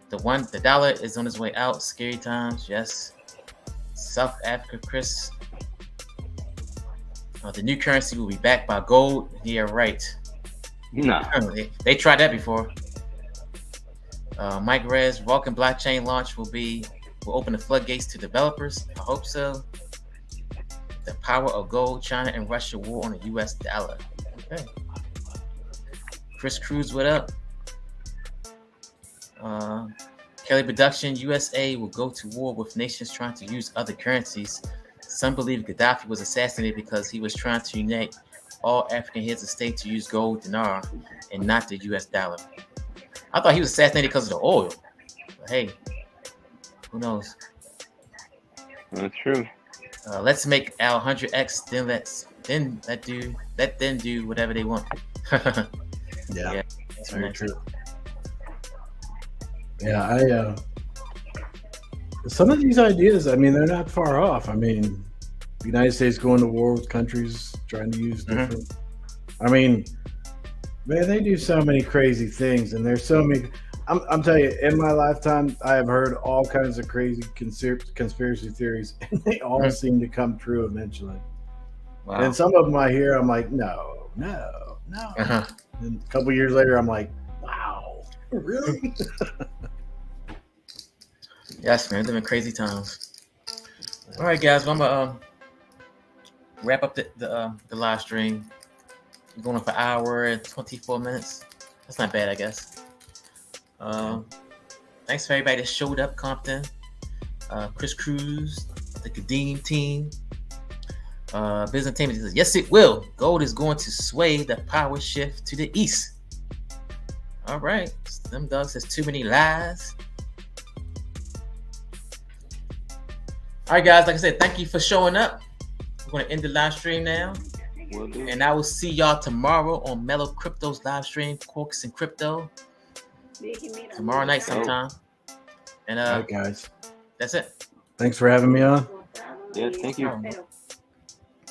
The dollar is on its way out. Scary times, yes. South Africa, Chris. The new currency will be backed by gold. Yeah, right. No. They tried that before. Mike Rez, Vulcan blockchain launch will open the floodgates to developers. I hope so. The power of gold, China and Russia war on the US dollar. Okay. Chris Cruz, what up? Kelly Production, USA will go to war with nations trying to use other currencies. Some believe Gaddafi was assassinated because he was trying to unite all African heads of state to use gold dinar and not the US dollar. I thought he was assassinated because of the oil. But hey, who knows? That's true. Let's make our 100x. Let them do whatever they want. Yeah, that's very true. Yeah, some of these ideas, I mean, they're not far off. I mean, the United States going to war with countries trying to use different. I mean, man, they do so many crazy things, and there's so many. I'm telling you, in my lifetime, I have heard all kinds of crazy conspiracy theories, and they all seem to come true eventually. Wow. And some of them I hear, I'm like, no. And a couple years later, I'm like, wow, really? Yes, man, living crazy times. All right, guys, well, I'm gonna wrap up the live stream. We're going on for an hour and 24 minutes. That's not bad, I guess. Thanks for everybody that showed up, Compton. Chris Cruz, the Kadeem team. Byzantium says, yes, it will. Gold is going to sway the power shift to the east. All right. Them Doug says too many lies. All right, guys. Like I said, thank you for showing up. We're going to end the live stream now. And I will see y'all tomorrow on Mellow Crypto's live stream, Quarks and Crypto. Tomorrow night sometime. And all right, guys. That's it. Thanks for having me on. Yeah, thank you.